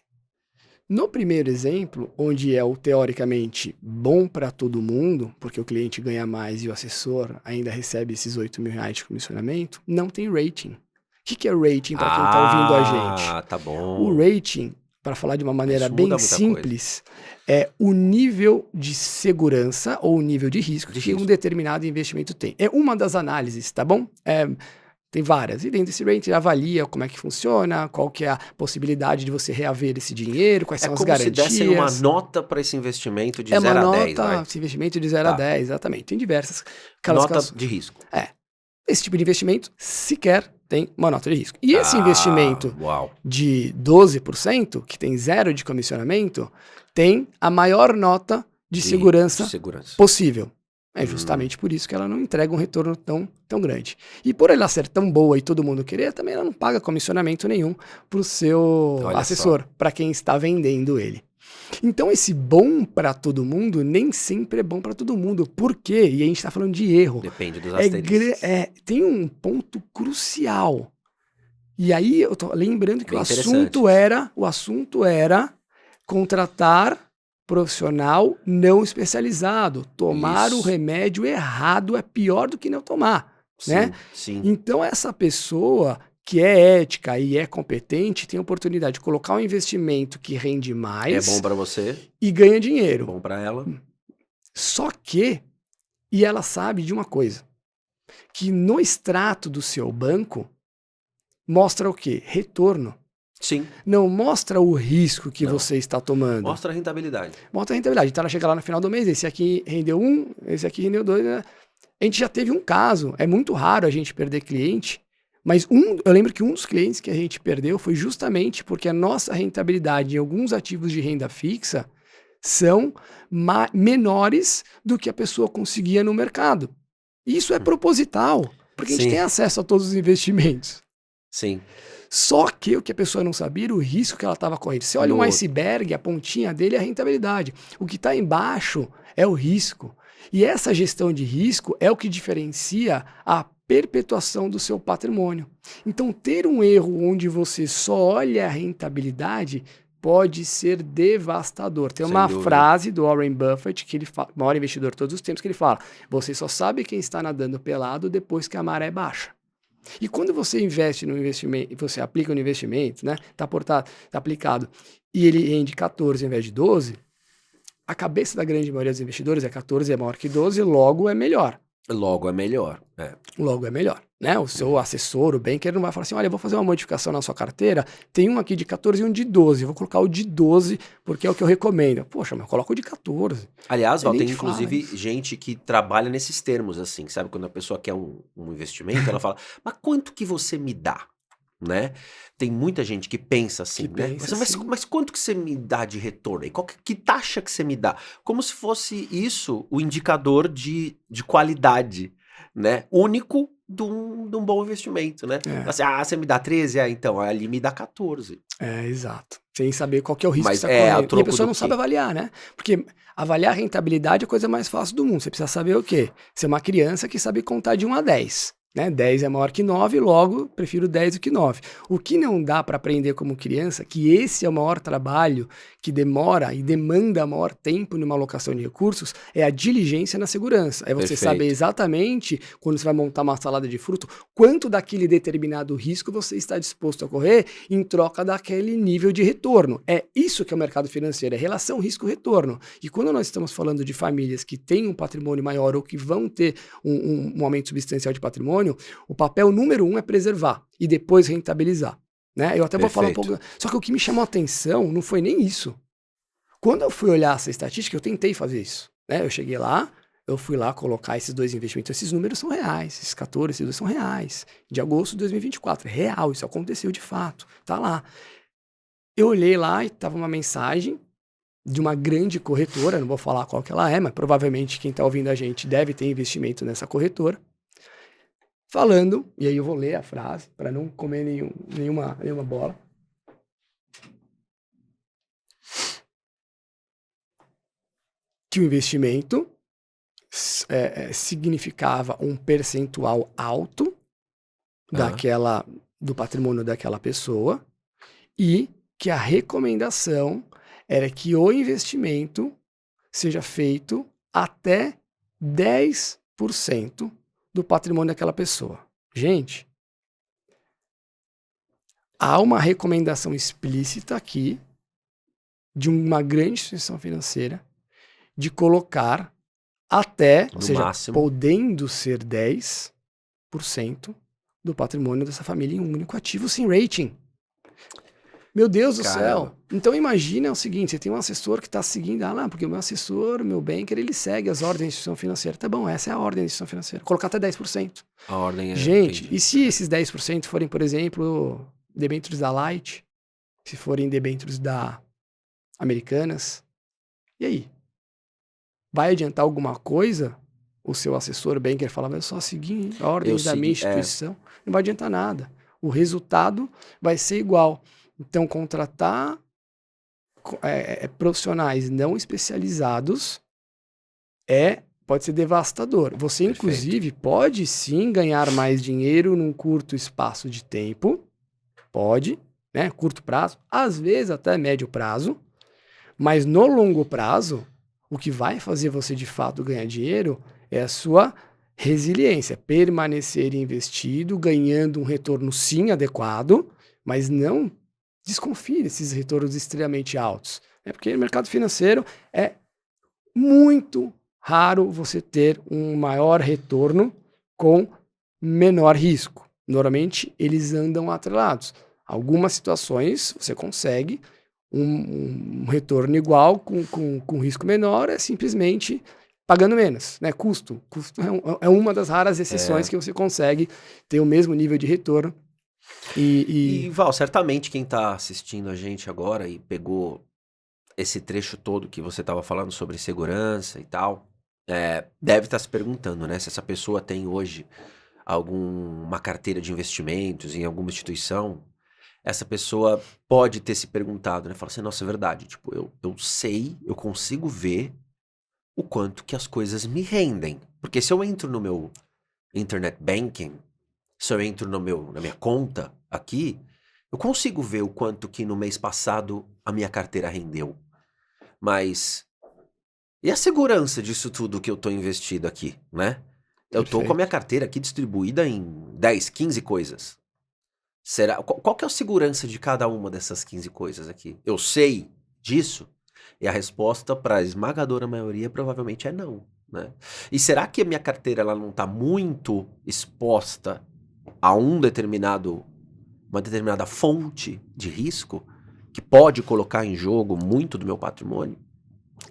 No primeiro exemplo, onde é o teoricamente bom para todo mundo, porque o cliente ganha mais e o assessor ainda recebe esses 8 mil reais de comissionamento, não tem rating. O que é rating para quem está ouvindo a gente? Tá bom. O rating, para falar de uma maneira bem simples, é o nível de segurança ou o nível de risco que um determinado investimento tem. É uma das análises, tá bom? Tem várias. E dentro desse rating avalia como é que funciona, qual que é a possibilidade de você reaver esse dinheiro, quais são as garantias. É como se dessem uma nota para esse investimento de 0 a 10. É uma nota, esse investimento de 0 a 10, exatamente. Tem diversas. Nota de risco. Esse tipo de investimento sequer tem uma nota de risco. E esse investimento de 12%, que tem 0 de comissionamento, tem a maior nota de segurança possível. É justamente por isso que ela não entrega um retorno tão grande. E por ela ser tão boa e todo mundo querer, também ela não paga comissionamento nenhum para o seu assessor, para quem está vendendo ele. Então esse bom para todo mundo nem sempre é bom para todo mundo. Por quê? E a gente está falando de erro. Depende dos asteriscos. Tem um ponto crucial. E aí eu tô lembrando que o assunto era contratar profissional não especializado. Tomar o remédio errado é pior do que não tomar, né? Sim. Então essa pessoa que é ética e é competente tem a oportunidade de colocar um investimento que rende mais. É bom para você. E ganha dinheiro. É bom para ela. Só que, e ela sabe de uma coisa, que no extrato do seu banco mostra o quê? Retorno. Sim. Não mostra o risco que você está tomando. Mostra a rentabilidade. Mostra a rentabilidade. Então ela chega lá no final do mês, esse aqui rendeu 1, esse aqui rendeu 2. Né? A gente já teve um caso, é muito raro a gente perder cliente, mas eu lembro que um dos clientes que a gente perdeu foi justamente porque a nossa rentabilidade em alguns ativos de renda fixa são menores do que a pessoa conseguia no mercado. E isso é proposital, porque a gente tem acesso a todos os investimentos. Sim. Só que o que a pessoa não sabia era o risco que ela estava correndo. Você olha um iceberg, a pontinha dele é a rentabilidade. O que está embaixo é o risco. E essa gestão de risco é o que diferencia a perpetuação do seu patrimônio. Então, ter um erro onde você só olha a rentabilidade pode ser devastador. Tem uma frase do Warren Buffett, que ele fala, o maior investidor de todos os tempos, que ele fala: você só sabe quem está nadando pelado depois que a maré baixa. E quando você investe no investimento, você aplica no investimento, né? Tá aplicado, e ele rende 14 ao invés de 12, a cabeça da grande maioria dos investidores é 14 é maior que 12, logo é melhor. Logo é melhor. Logo é melhor, né? O seu assessor, o banker, não vai falar assim: olha, eu vou fazer uma modificação na sua carteira, tem um aqui de 14 e um de 12, eu vou colocar o de 12 porque é o que eu recomendo. Poxa, mas coloca o de 14. Aliás, Val, tem inclusive gente que trabalha nesses termos, assim, sabe? Quando a pessoa quer um investimento, ela fala: mas quanto que você me dá? Né? Tem muita gente que pensa assim, né? Mas quanto que você me dá de retorno? Que taxa que você me dá? Como se fosse isso o indicador de qualidade, né? Único de um bom investimento, né? Assim, você me dá 13? Então ali me dá 14. Exato. sem saber qual que é o risco Mas que você está a correndo. E a troco pessoa do não sabe quê? avaliar, né? Porque avaliar a rentabilidade é a coisa mais fácil do mundo. Você precisa saber o quê? Ser uma criança que sabe contar de 1 a 10. Né? 10 é maior que 9, logo prefiro 10 do que 9. O que não dá para aprender como criança, que esse é o maior trabalho que demora e demanda maior tempo numa alocação de recursos, é a diligência na segurança. É você saber Perfeito. exatamente, quando você vai montar uma salada de fruto, quanto daquele determinado risco você está disposto a correr em troca daquele nível de retorno. É isso que é o mercado financeiro, é relação risco-retorno. E quando nós estamos falando de famílias que têm um patrimônio maior ou que vão ter um aumento substancial de patrimônio, o papel número 1 é preservar e depois rentabilizar. Né? Eu até vou falar um pouco. Só que o que me chamou a atenção não foi nem isso. Quando eu fui olhar essa estatística, eu tentei fazer isso. Né? Eu cheguei lá, eu fui lá colocar esses 2 investimentos. Esses números são reais, esses 14, esses 2 são reais. De agosto de 2024. Real, isso aconteceu de fato. Tá lá. Eu olhei lá e tava uma mensagem de uma grande corretora, não vou falar qual que ela é, mas provavelmente quem está ouvindo a gente deve ter investimento nessa corretora. Falando, e aí eu vou ler a frase para não comer nenhuma bola. Que o investimento significava um percentual alto do patrimônio daquela pessoa e que a recomendação era que o investimento seja feito até 10% do patrimônio daquela pessoa. Gente, há uma recomendação explícita aqui de uma grande instituição financeira de colocar até, ou seja, máximo, podendo ser 10% do patrimônio dessa família em um único ativo sem rating. Meu Deus do céu. Então imagina o seguinte, você tem um assessor que está seguindo, porque o meu assessor, o meu banker, ele segue as ordens da instituição financeira. Tá bom, essa é a ordem da instituição financeira. Colocar até 10%. A ordem é... Gente, e se esses 10% forem, por exemplo, debêntures da Light, se forem debêntures da Americanas, e aí? Vai adiantar alguma coisa? O seu assessor, banker, falar, mas eu só segui a ordem da minha instituição. Não vai adiantar nada. O resultado vai ser igual. Então, contratar profissionais não especializados pode ser devastador. Você, inclusive, pode sim ganhar mais dinheiro num curto espaço de tempo. Pode, né? Curto prazo, às vezes até médio prazo. Mas no longo prazo, o que vai fazer você de fato ganhar dinheiro é a sua resiliência, permanecer investido, ganhando um retorno sim adequado, mas não desconfie desses retornos extremamente altos. Porque no mercado financeiro é muito raro você ter um maior retorno com menor risco. Normalmente eles andam atrelados. Algumas situações você consegue um retorno igual com risco menor, é simplesmente pagando menos, né? Custo é uma das raras exceções que você consegue ter o mesmo nível de retorno. E Val, certamente quem está assistindo a gente agora e pegou esse trecho todo que você estava falando sobre segurança e tal, deve estar se perguntando, né? Se essa pessoa tem hoje uma carteira de investimentos em alguma instituição, essa pessoa pode ter se perguntado, né? Fala assim, nossa, é verdade, tipo, eu sei, eu consigo ver o quanto que as coisas me rendem. Porque se eu entro no meu internet banking, se eu entro na minha conta aqui, eu consigo ver o quanto que no mês passado a minha carteira rendeu. Mas e a segurança disso tudo que eu tô investido aqui, né? Eu tô com a minha carteira aqui distribuída em 10, 15 coisas. Qual que é a segurança de cada uma dessas 15 coisas aqui? Eu sei disso? E a resposta para a esmagadora maioria provavelmente é não, né? E será que a minha carteira ela não está muito exposta a uma determinada fonte de risco que pode colocar em jogo muito do meu patrimônio?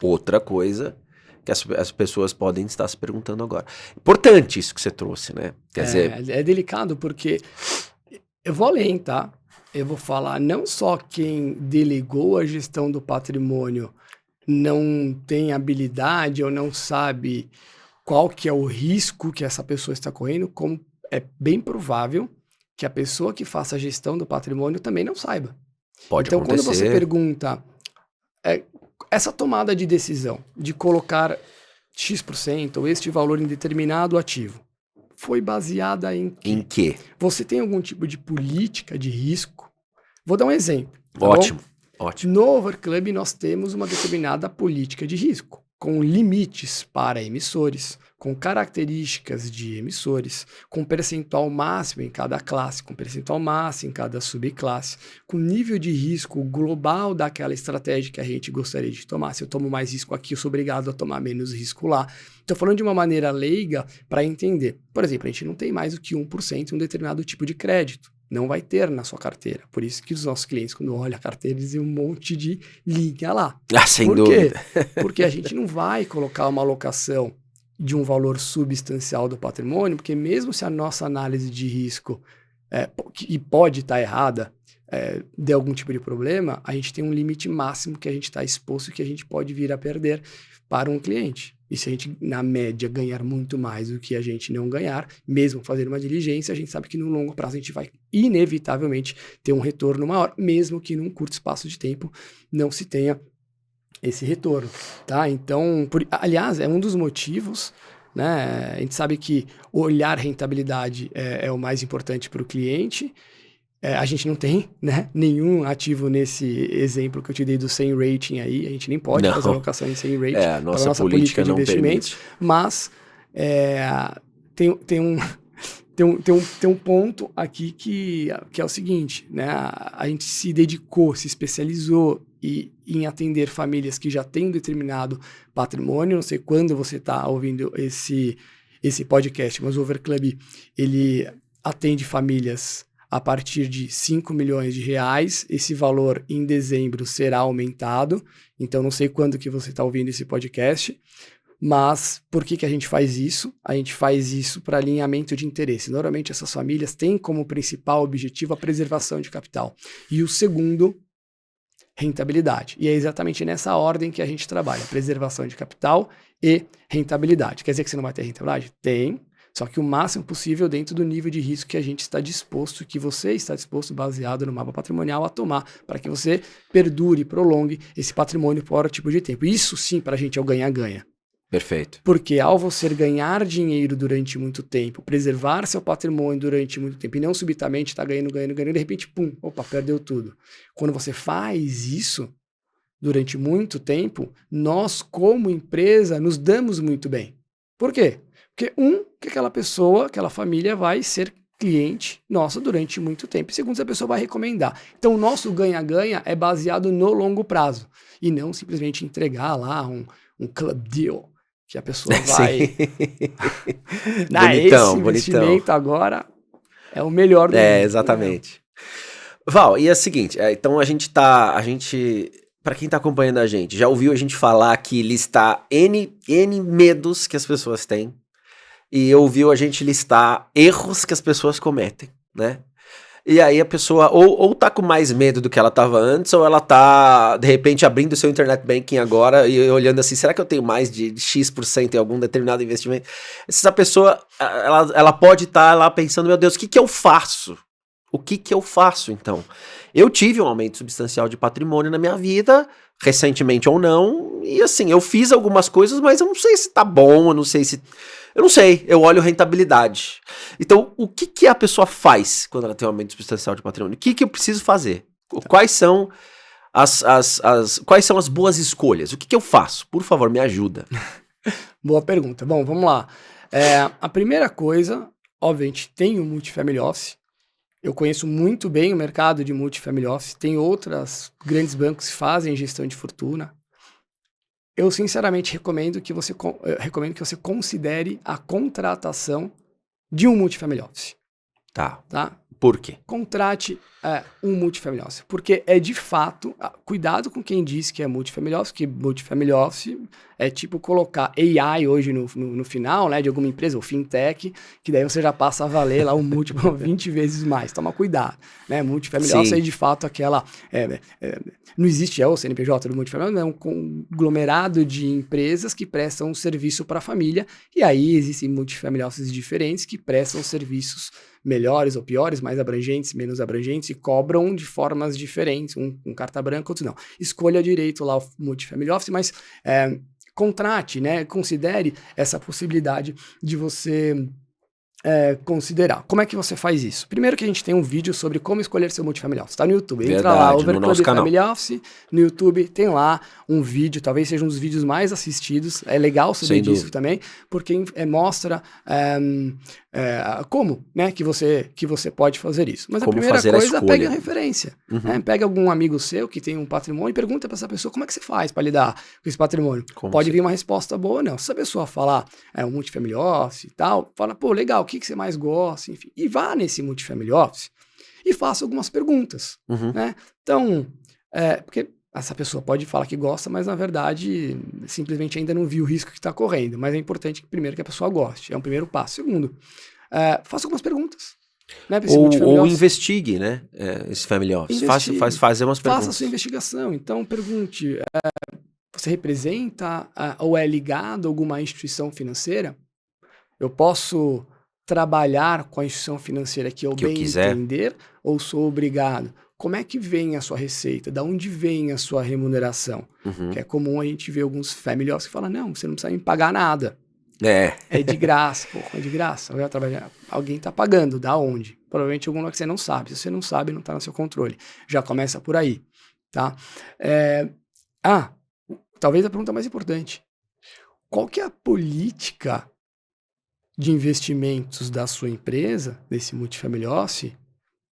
Outra coisa que as pessoas podem estar se perguntando agora. Importante isso que você trouxe, né? Quer dizer... É delicado porque eu vou além, tá? Eu vou falar não só quem delegou a gestão do patrimônio não tem habilidade ou não sabe qual que é o risco que essa pessoa está correndo, como é bem provável que a pessoa que faça a gestão do patrimônio também não saiba. Pode Então, acontecer. quando você pergunta essa tomada de decisão de colocar X% ou este valor em determinado ativo, foi baseada em quê? Em quê? Você tem algum tipo de política de risco? Vou dar um exemplo. Tá Ótimo, bom? ótimo. No Overclub, nós temos uma determinada política de risco, com limites para emissores, com características de emissores, com percentual máximo em cada classe, com percentual máximo em cada subclasse, com nível de risco global daquela estratégia que a gente gostaria de tomar. Se eu tomo mais risco aqui, eu sou obrigado a tomar menos risco lá. Estou falando de uma maneira leiga para entender. Por exemplo, a gente não tem mais do que 1% em um determinado tipo de crédito. Não vai ter na sua carteira. Por isso que os nossos clientes, quando olham a carteira, eles veem um monte de linha lá. Sem Por dúvida. quê? Porque a gente não vai colocar uma alocação de um valor substancial do patrimônio, porque mesmo se a nossa análise de risco, que pode estar errada, de algum tipo de problema, a gente tem um limite máximo que a gente está exposto e que a gente pode vir a perder para um cliente. E se a gente, na média, ganhar muito mais do que a gente não ganhar, mesmo fazendo uma diligência, a gente sabe que no longo prazo a gente vai inevitavelmente ter um retorno maior, mesmo que num curto espaço de tempo não se tenha esse retorno, tá? Então, aliás, é um dos motivos, né? A gente sabe que olhar rentabilidade é o mais importante para o cliente. A gente não tem, né, nenhum ativo nesse exemplo que eu te dei do 100 rating aí, a gente nem pode fazer alocação em 100 rating a nossa política de não investimentos, permite. mas tem um ponto aqui que é o seguinte, né, a gente se dedicou, se especializou em atender famílias que já têm um determinado patrimônio. Não sei quando você está ouvindo esse podcast, mas o Overclub, ele atende famílias a partir de 5 milhões de reais. Esse valor em dezembro será aumentado, então não sei quando que você está ouvindo esse podcast, mas por que a gente faz isso? A gente faz isso para alinhamento de interesse. Normalmente essas famílias têm como principal objetivo a preservação de capital. E o segundo, rentabilidade. E é exatamente nessa ordem que a gente trabalha, preservação de capital e rentabilidade. Quer dizer que você não vai ter rentabilidade? Tem. Só que o máximo possível dentro do nível de risco que a gente está disposto, que você está disposto, baseado no mapa patrimonial, a tomar, para que você perdure e prolongue esse patrimônio por tipo de tempo. Isso sim, para a gente, é o ganha-ganha. Perfeito. Porque ao você ganhar dinheiro durante muito tempo, preservar seu patrimônio durante muito tempo, e não subitamente estar ganhando, de repente, pum, opa, perdeu tudo. Quando você faz isso durante muito tempo, nós, como empresa, nos damos muito bem. Por quê? Porque, que aquela pessoa, aquela família vai ser cliente nossa durante muito tempo. E segundo, a pessoa vai recomendar. Então, o nosso ganha-ganha é baseado no longo prazo. E não simplesmente entregar lá um club deal, que a pessoa vai... Bonitão, esse investimento agora é o melhor do mundo. Exatamente. Né? Val, e é o seguinte, então a gente, para quem tá acompanhando a gente, já ouviu a gente falar que listar N medos que as pessoas têm, e ouviu a gente listar erros que as pessoas cometem, né? E aí a pessoa ou tá com mais medo do que ela tava antes, ou ela tá, de repente, abrindo o seu internet banking agora e olhando assim, será que eu tenho mais de X% em algum determinado investimento? Essa pessoa, ela pode estar lá pensando, meu Deus, o que eu faço? O que eu faço, então? Eu tive um aumento substancial de patrimônio na minha vida, recentemente ou não, e assim, eu fiz algumas coisas, mas eu não sei se tá bom, eu não sei, eu olho rentabilidade. Então, o que a pessoa faz quando ela tem um aumento substancial de patrimônio? O que eu preciso fazer? Quais são quais são as boas escolhas? O que eu faço? Por favor, me ajuda. Boa pergunta. Bom, vamos lá. A primeira coisa, obviamente, tem o Multifamily Office. Eu conheço muito bem o mercado de Multifamily Office. Tem outros grandes bancos que fazem gestão de fortuna. Eu, sinceramente, recomendo que você considere a contratação de um Multifamily Office. Tá. Tá? Por quê? Contrate um Multifamily Office. Porque é de fato... cuidado com quem diz que é Multifamily Office, que Multifamily Office é tipo colocar AI hoje no final, né, de alguma empresa, ou fintech, que daí você já passa a valer lá um múltiplo 20 vezes mais. Toma cuidado. Né? Multifamily Office é de fato aquela... não existe o CNPJ do Multifamily, é um conglomerado de empresas que prestam um serviço para a família, e aí existem Multifamily Offices diferentes que prestam serviços melhores ou piores, mais abrangentes, menos abrangentes, e cobram de formas diferentes, um com carta branca, outro não. Escolha direito lá o Multifamily Office, mas contrate, né? Considere essa possibilidade de você considerar. Como é que você faz isso? Primeiro que a gente tem um vídeo sobre como escolher seu Multifamily Office. Tá no YouTube. Entra Verdade, lá, no Over nosso Club canal. Family Office, no YouTube, tem lá um vídeo, talvez seja um dos vídeos mais assistidos. É legal saber Sem disso dúvida. também, porque mostra como, né, que você pode fazer isso. Mas Como a primeira fazer a coisa, escolha. pegue a referência. Né? Pega algum amigo seu que tem um patrimônio e pergunta para essa pessoa como é que você faz para lidar com esse patrimônio. Pode vir uma resposta boa ou não. Se a pessoa falar um Multifamily Office e tal, fala, pô, legal, o que você mais gosta, enfim. E vá nesse Multifamily Office e faça algumas perguntas, né? Então, porque essa pessoa pode falar que gosta, mas na verdade simplesmente ainda não viu o risco que está correndo. Mas é importante, primeiro, que a pessoa goste. É um primeiro passo. Segundo, faça algumas perguntas. Né, ou investigue, né? Esse Family Office. Fazer umas perguntas. Faça a sua investigação. Então, pergunte, você representa ou é ligado a alguma instituição financeira? Eu posso trabalhar com a instituição financeira que eu bem entender ou sou obrigado? Como é que vem a sua receita? Da onde vem a sua remuneração? Que é comum a gente ver alguns family office que falam, não, você não precisa me pagar nada. É de graça. Pô, é de graça. Alguém está pagando. Da onde? Provavelmente algum lugar que você não sabe. Se você não sabe, não está no seu controle. Já começa por aí. Tá? Talvez a pergunta mais importante. Qual que é a política de investimentos da sua empresa, desse Multifamily Office,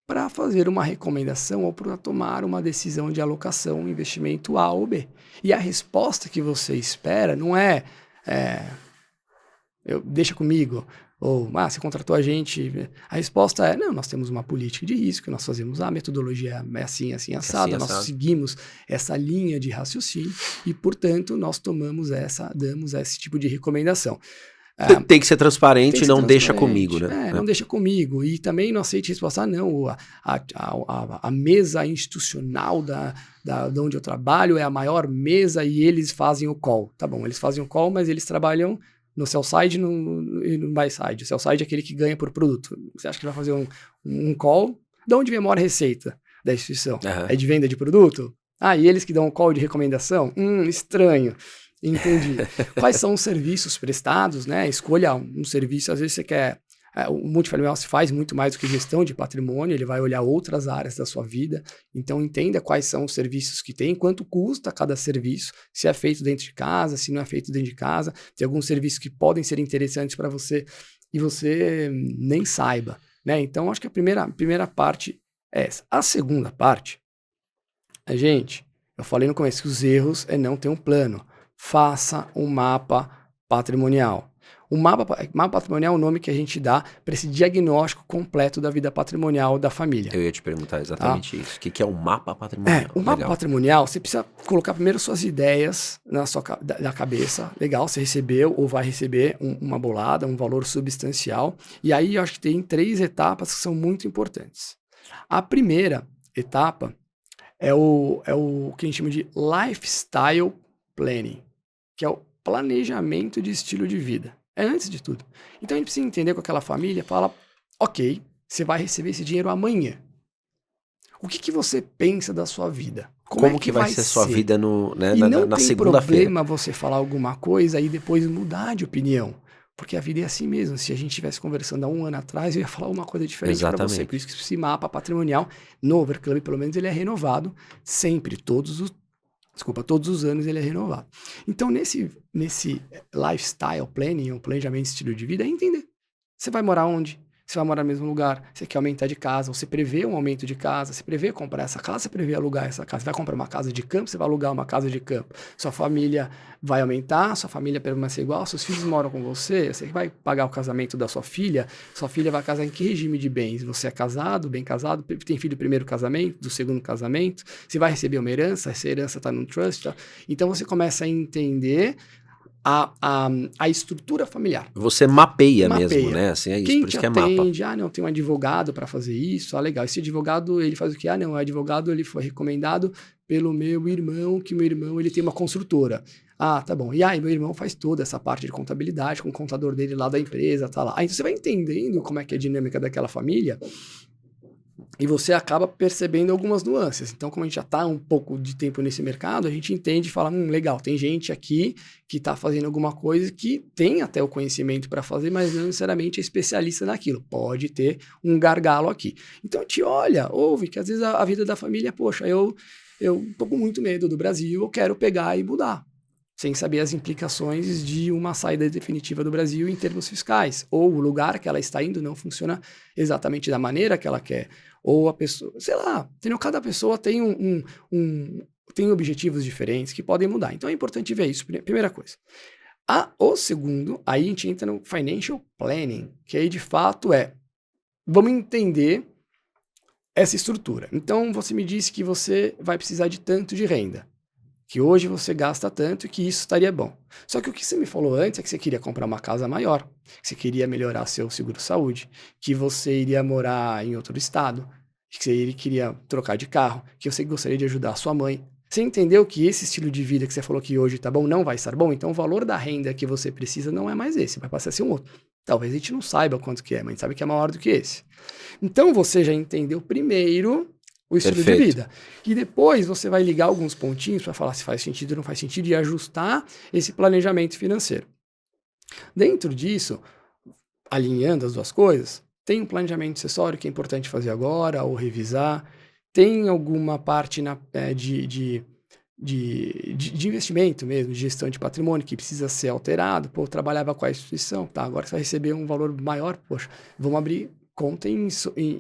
para fazer uma recomendação ou para tomar uma decisão de alocação, investimento A ou B? E a resposta que você espera não deixa comigo, ou você contratou a gente. A resposta não, nós temos uma política de risco, nós fazemos a metodologia assim, assada, nós seguimos essa linha de raciocínio e, portanto, nós damos esse tipo de recomendação. Tem que ser transparente e não deixa comigo, né? Não deixa comigo. E também não aceite resposta, não. A mesa institucional de onde eu trabalho é a maior mesa e eles fazem o call. Tá bom, eles fazem o call, mas eles trabalham no sell side e no buy side. O sell side é aquele que ganha por produto. Você acha que vai fazer um call? De onde vem a maior receita da instituição? É de venda de produto? E eles que dão um call de recomendação? Estranho. Entendi. Quais são os serviços prestados, né? Escolha um serviço, às vezes você quer... O Multifamily Office faz muito mais do que gestão de patrimônio, ele vai olhar outras áreas da sua vida, então entenda quais são os serviços que tem, quanto custa cada serviço, se é feito dentro de casa, se não é feito dentro de casa, tem alguns serviços que podem ser interessantes para você e você nem saiba, né? Então, acho que a primeira parte é essa. A segunda parte, gente, eu falei no começo que os erros é não ter um plano. Faça um mapa patrimonial. O mapa patrimonial é o nome que a gente dá para esse diagnóstico completo da vida patrimonial da família. Eu ia te perguntar exatamente isso. O que é um mapa patrimonial? O mapa patrimonial, você precisa colocar primeiro suas ideias na cabeça. Legal, você recebeu ou vai receber uma bolada, um valor substancial. E aí eu acho que tem 3 etapas que são muito importantes. A primeira etapa é o que a gente chama de lifestyle planning, que é o planejamento de estilo de vida. É antes de tudo. Então a gente precisa entender com aquela família, fala, ok, você vai receber esse dinheiro amanhã. O que você pensa da sua vida? Como que vai ser sua vida na segunda-feira? E não tem problema você falar alguma coisa e depois mudar de opinião. Porque a vida é assim mesmo. Se a gente estivesse conversando há 1 ano atrás, eu ia falar uma coisa diferente para você. Por isso que esse mapa patrimonial no Overclub, pelo menos, ele é renovado sempre, todos os anos ele é renovado. Então, nesse lifestyle planning, o planejamento de estilo de vida, é entender. Você vai morar onde? Você vai morar no mesmo lugar? Você quer aumentar de casa? Você prevê um aumento de casa? Você prevê comprar essa casa? Você prevê alugar essa casa? Você vai comprar uma casa de campo? Você vai alugar uma casa de campo? Sua família vai aumentar? Sua família permanece igual? Seus filhos moram com você? Você vai pagar o casamento da sua filha? Sua filha vai casar em que regime de bens? Você é casado, bem casado? Tem filho do primeiro casamento, do segundo casamento? Você vai receber uma herança? Essa herança está no trust? Tá? Então você começa a entender a estrutura familiar. Você mapeia mesmo, né? Assim, é isso, quem por isso te que é mapa. atende? Não, tem um advogado para fazer isso, legal. Esse advogado, ele faz o quê? Não, o advogado, ele foi recomendado pelo meu irmão, que meu irmão, ele tem uma construtora. Ah, tá bom. E aí, meu irmão faz toda essa parte de contabilidade com o contador dele lá da empresa, tá lá. Aí você vai entendendo como é que é a dinâmica daquela família e você acaba percebendo algumas nuances. Então, como a gente já está um pouco de tempo nesse mercado, a gente entende e fala, legal, tem gente aqui que está fazendo alguma coisa que tem até o conhecimento para fazer, mas não necessariamente é especialista naquilo. Pode ter um gargalo aqui. Então, a gente olha, ouve, que às vezes a vida da família, poxa, eu tô com muito medo do Brasil, eu quero pegar e mudar, sem saber as implicações de uma saída definitiva do Brasil em termos fiscais. Ou o lugar que ela está indo não funciona exatamente da maneira que ela quer. Ou a pessoa, sei lá, entendeu? Cada pessoa tem tem objetivos diferentes que podem mudar. Então é importante ver isso, primeira coisa. O segundo, aí a gente entra no financial planning, que aí de fato vamos entender essa estrutura. Então você me disse que você vai precisar de tanto de renda, que hoje você gasta tanto e que isso estaria bom. Só que o que você me falou antes é que você queria comprar uma casa maior, que você queria melhorar seu seguro-saúde, que você iria morar em outro estado, que você queria trocar de carro, que você gostaria de ajudar a sua mãe. Você entendeu que esse estilo de vida que você falou que hoje tá bom não vai estar bom? Então o valor da renda que você precisa não é mais esse, vai passar a ser um outro. Talvez a gente não saiba quanto que é, mas a gente sabe que é maior do que esse. Então você já entendeu primeiro o estilo de vida. E depois você vai ligar alguns pontinhos para falar se faz sentido ou não faz sentido e ajustar esse planejamento financeiro. Dentro disso, alinhando as duas coisas, tem um planejamento acessório que é importante fazer agora ou revisar. Tem alguma parte de investimento mesmo, de gestão de patrimônio que precisa ser alterado. Pô, eu trabalhava com a instituição, tá, agora você vai receber um valor maior, poxa, vamos abrir conta em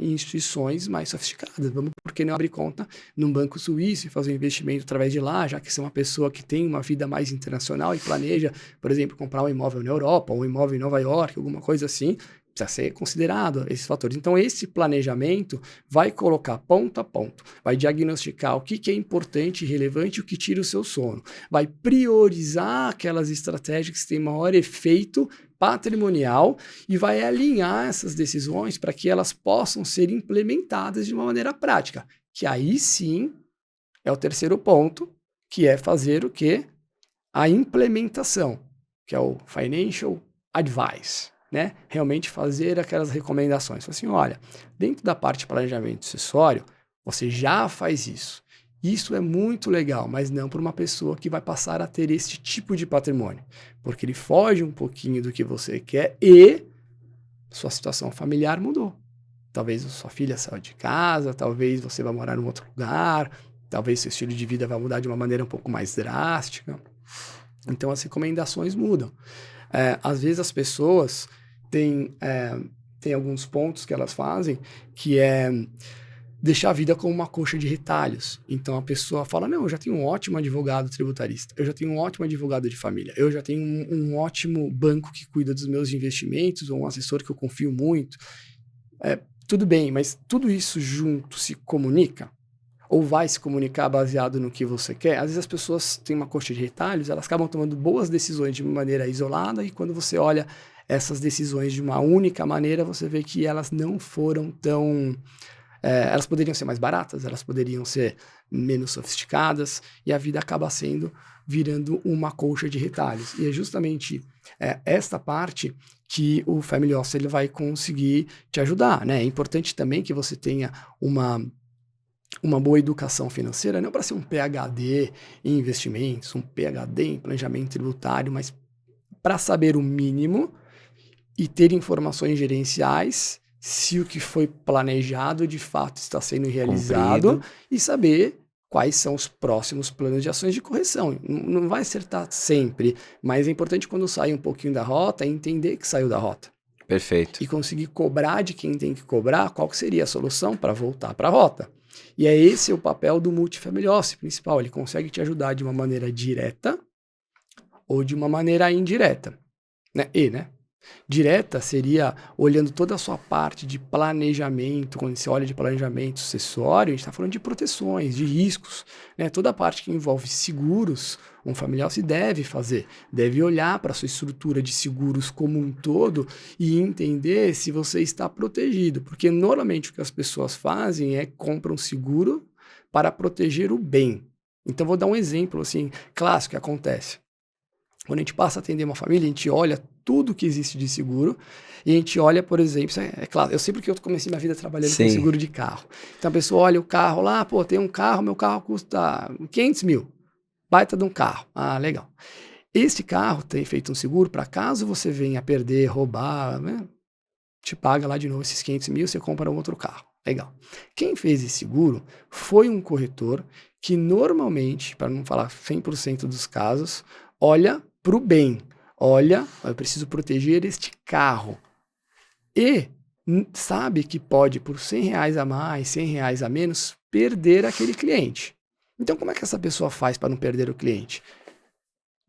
instituições mais sofisticadas. Por que não abrir conta num banco suíço e fazer um investimento através de lá, já que você é uma pessoa que tem uma vida mais internacional e planeja, por exemplo, comprar um imóvel na Europa ou um imóvel em Nova York, alguma coisa assim, precisa ser considerado esses fatores. Então, esse planejamento vai colocar ponto a ponto, vai diagnosticar o que é importante e relevante e o que tira o seu sono, vai priorizar aquelas estratégias que têm maior efeito patrimonial e vai alinhar essas decisões para que elas possam ser implementadas de uma maneira prática, que aí sim é o terceiro ponto, que é fazer o quê? A implementação, que é o financial advice, né? Realmente fazer aquelas recomendações. Fala assim, olha, dentro da parte de planejamento acessório, você já faz isso. Isso é muito legal, mas não para uma pessoa que vai passar a ter esse tipo de patrimônio, porque ele foge um pouquinho do que você quer e sua situação familiar mudou. Talvez sua filha saiu de casa, talvez você vá morar em outro lugar, talvez seu estilo de vida vai mudar de uma maneira um pouco mais drástica. Então as recomendações mudam. Às vezes as pessoas têm alguns pontos que elas fazem que é deixar a vida como uma coxa de retalhos. Então a pessoa fala, não, eu já tenho um ótimo advogado tributarista, eu já tenho um ótimo advogado de família, eu já tenho um ótimo banco que cuida dos meus investimentos, ou um assessor que eu confio muito. Tudo bem, mas tudo isso junto se comunica? Ou vai se comunicar baseado no que você quer? Às vezes as pessoas têm uma coxa de retalhos, elas acabam tomando boas decisões de uma maneira isolada, e quando você olha essas decisões de uma única maneira, você vê que elas não foram tão... elas poderiam ser mais baratas, elas poderiam ser menos sofisticadas, e a vida acaba virando uma colcha de retalhos. E é justamente esta parte que o Family Office ele vai conseguir te ajudar, né? É importante também que você tenha uma boa educação financeira, não para ser um PhD em investimentos, um PhD em planejamento tributário, mas para saber o mínimo e ter informações gerenciais se o que foi planejado de fato está sendo realizado e saber quais são os próximos planos de ações de correção. Não vai acertar sempre, mas é importante quando sai um pouquinho da rota, entender que saiu da rota. Perfeito. E conseguir cobrar de quem tem que cobrar qual que seria a solução para voltar para a rota. E é esse o papel do Multifamily Office principal. Ele consegue te ajudar de uma maneira direta ou de uma maneira indireta. Né? Direta seria olhando toda a sua parte de planejamento. Quando você olha de planejamento acessório, a gente está falando de proteções, de riscos, né? Toda a parte que envolve seguros, um familiar se deve fazer, deve olhar para a sua estrutura de seguros como um todo e entender se você está protegido, porque normalmente o que as pessoas fazem é compram seguro para proteger o bem. Então vou dar um exemplo assim clássico que acontece. Quando a gente passa a atender uma família, a gente olha tudo que existe de seguro e a gente olha, por exemplo, isso é claro, eu sei porque eu comecei minha vida trabalhando com seguro de carro. Então a pessoa olha o carro lá, pô, tem um carro, meu carro custa 500 mil, baita de um carro. Ah, legal. Esse carro tem feito um seguro para caso você venha perder, roubar, né? Te paga lá de novo esses 500 mil, você compra um outro carro. Legal. Quem fez esse seguro foi um corretor que normalmente, para não falar 100% dos casos, olha para o bem. Olha, eu preciso proteger este carro. E sabe que pode, por R$ 100 a mais, R$ 100 a menos, perder aquele cliente. Então, como é que essa pessoa faz para não perder o cliente?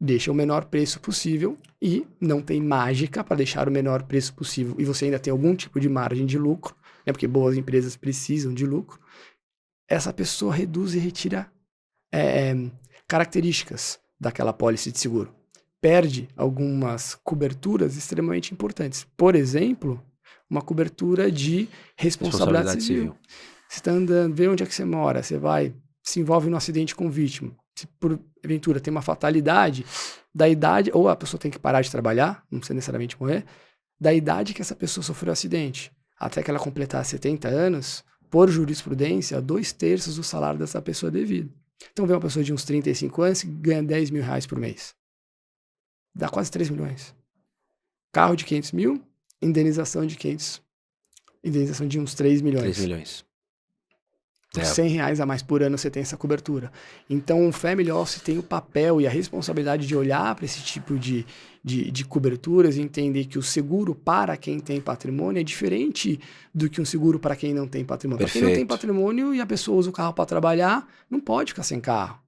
Deixa o menor preço possível e não tem mágica para deixar o menor preço possível e você ainda tem algum tipo de margem de lucro, né, porque boas empresas precisam de lucro. Essa pessoa reduz e retira características daquela pólice de seguro. Perde algumas coberturas extremamente importantes. Por exemplo, uma cobertura de responsabilidade civil. Você está andando, vê onde é que você mora, você vai, se envolve num acidente com vítima. Se por aventura tem uma fatalidade, da idade, ou a pessoa tem que parar de trabalhar, não precisa necessariamente morrer, da idade que essa pessoa sofreu o acidente, até que ela completar 70 anos, por jurisprudência, 2/3 do salário dessa pessoa é devido. Então vem uma pessoa de uns 35 anos que ganha R$ 10 mil por mês. Dá quase 3 milhões. Carro de 500 mil, indenização de 500. Indenização de uns 3 milhões. 3 milhões. Por R$100 a mais por ano você tem essa cobertura. Então o Family Office tem o papel e a responsabilidade de olhar para esse tipo de coberturas e entender que o seguro para quem tem patrimônio é diferente do que um seguro para quem não tem patrimônio. Para quem não tem patrimônio e a pessoa usa o carro para trabalhar, não pode ficar sem carro.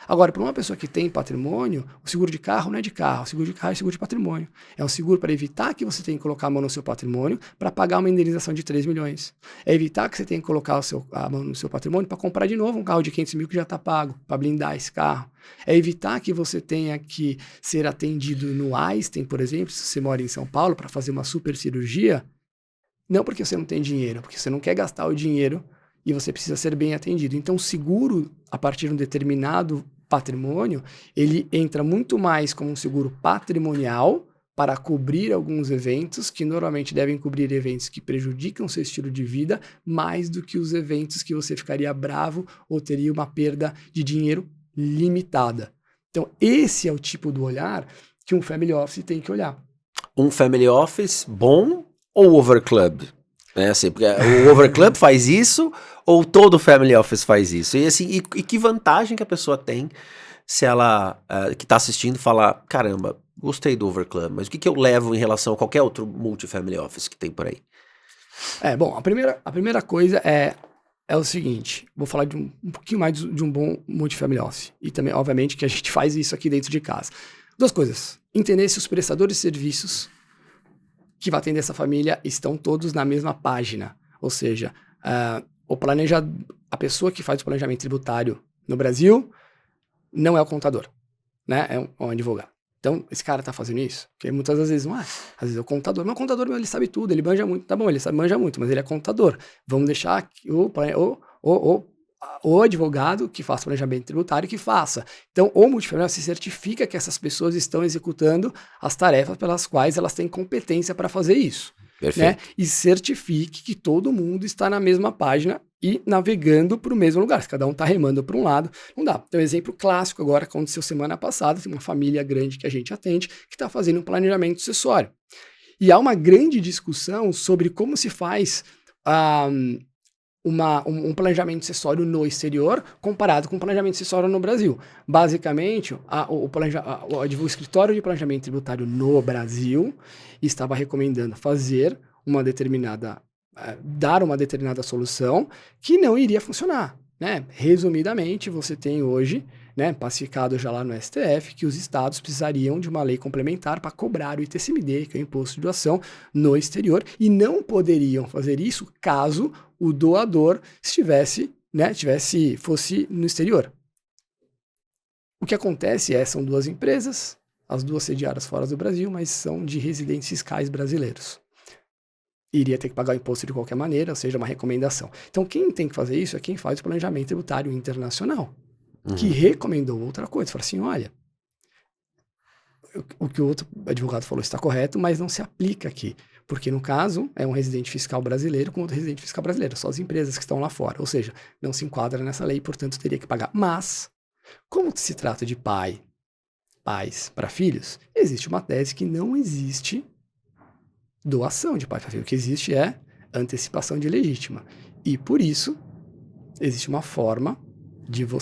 Agora, para uma pessoa que tem patrimônio, o seguro de carro não é de carro, o seguro de carro é seguro de patrimônio. É um seguro para evitar que você tenha que colocar a mão no seu patrimônio para pagar uma indenização de 3 milhões. É evitar que você tenha que colocar a mão no seu patrimônio para comprar de novo um carro de 500 mil que já está pago, para blindar esse carro. É evitar que você tenha que ser atendido no Einstein, por exemplo, se você mora em São Paulo, para fazer uma super cirurgia, não porque você não tem dinheiro, porque você não quer gastar o dinheiro e você precisa ser bem atendido. Então, o seguro, a partir de um determinado patrimônio, ele entra muito mais como um seguro patrimonial para cobrir alguns eventos que normalmente devem cobrir eventos que prejudicam seu estilo de vida, mais do que os eventos que você ficaria bravo ou teria uma perda de dinheiro limitada. Então, esse é o tipo do olhar que um family office tem que olhar. Um family office bom ou overclub? É assim, porque o overclub faz isso ou todo family office faz isso? E assim, e que vantagem que a pessoa tem se ela que está assistindo falar, caramba, gostei do overclub, mas o que eu levo em relação a qualquer outro multifamily office que tem por aí? Bom, a primeira coisa é o seguinte, vou falar de um pouquinho mais de um bom multifamily office. E também, obviamente, que a gente faz isso aqui dentro de casa. Duas coisas, entender se os prestadores de serviços que vai atender essa família estão todos na mesma página. Ou seja, a pessoa que faz o planejamento tributário no Brasil não é o contador, né? É um advogado. Então, esse cara tá fazendo isso? Porque muitas das vezes, às vezes é o contador. Mas o contador, ele sabe tudo, ele manja muito. Tá bom, ele manja muito, mas ele é contador. Vamos deixar que o advogado que faça planejamento tributário que faça. Então, o multifamily se certifica que essas pessoas estão executando as tarefas pelas quais elas têm competência para fazer isso. Perfeito. Né? E certifique que todo mundo está na mesma página e navegando para o mesmo lugar. Se cada um está remando para um lado, não dá. Então, um exemplo clássico agora aconteceu semana passada, tem uma família grande que a gente atende que está fazendo um planejamento sucessório. E há uma grande discussão sobre como se faz um planejamento sucessório no exterior comparado com um planejamento sucessório no Brasil. Basicamente, o escritório de planejamento tributário no Brasil estava recomendando fazer dar uma determinada solução que não iria funcionar, né? Resumidamente, você tem hoje, né, pacificado já lá no STF, que os estados precisariam de uma lei complementar para cobrar o ITCMD, que é o Imposto de Doação, no exterior, e não poderiam fazer isso caso o doador fosse no exterior. O que acontece são duas empresas, as duas sediadas fora do Brasil, mas são de residentes fiscais brasileiros. Iria ter que pagar o imposto de qualquer maneira, ou seja, uma recomendação. Então, quem tem que fazer isso é quem faz o planejamento tributário internacional, que recomendou outra coisa. Fala assim, olha, o que o outro advogado falou está correto, mas não se aplica aqui. Porque, no caso, é um residente fiscal brasileiro com outro residente fiscal brasileiro, só as empresas que estão lá fora. Ou seja, não se enquadra nessa lei, portanto, teria que pagar. Mas, como se trata de pais para filhos, existe uma tese que não existe doação de pai para filho. O que existe é antecipação de legítima. E, por isso, existe uma forma,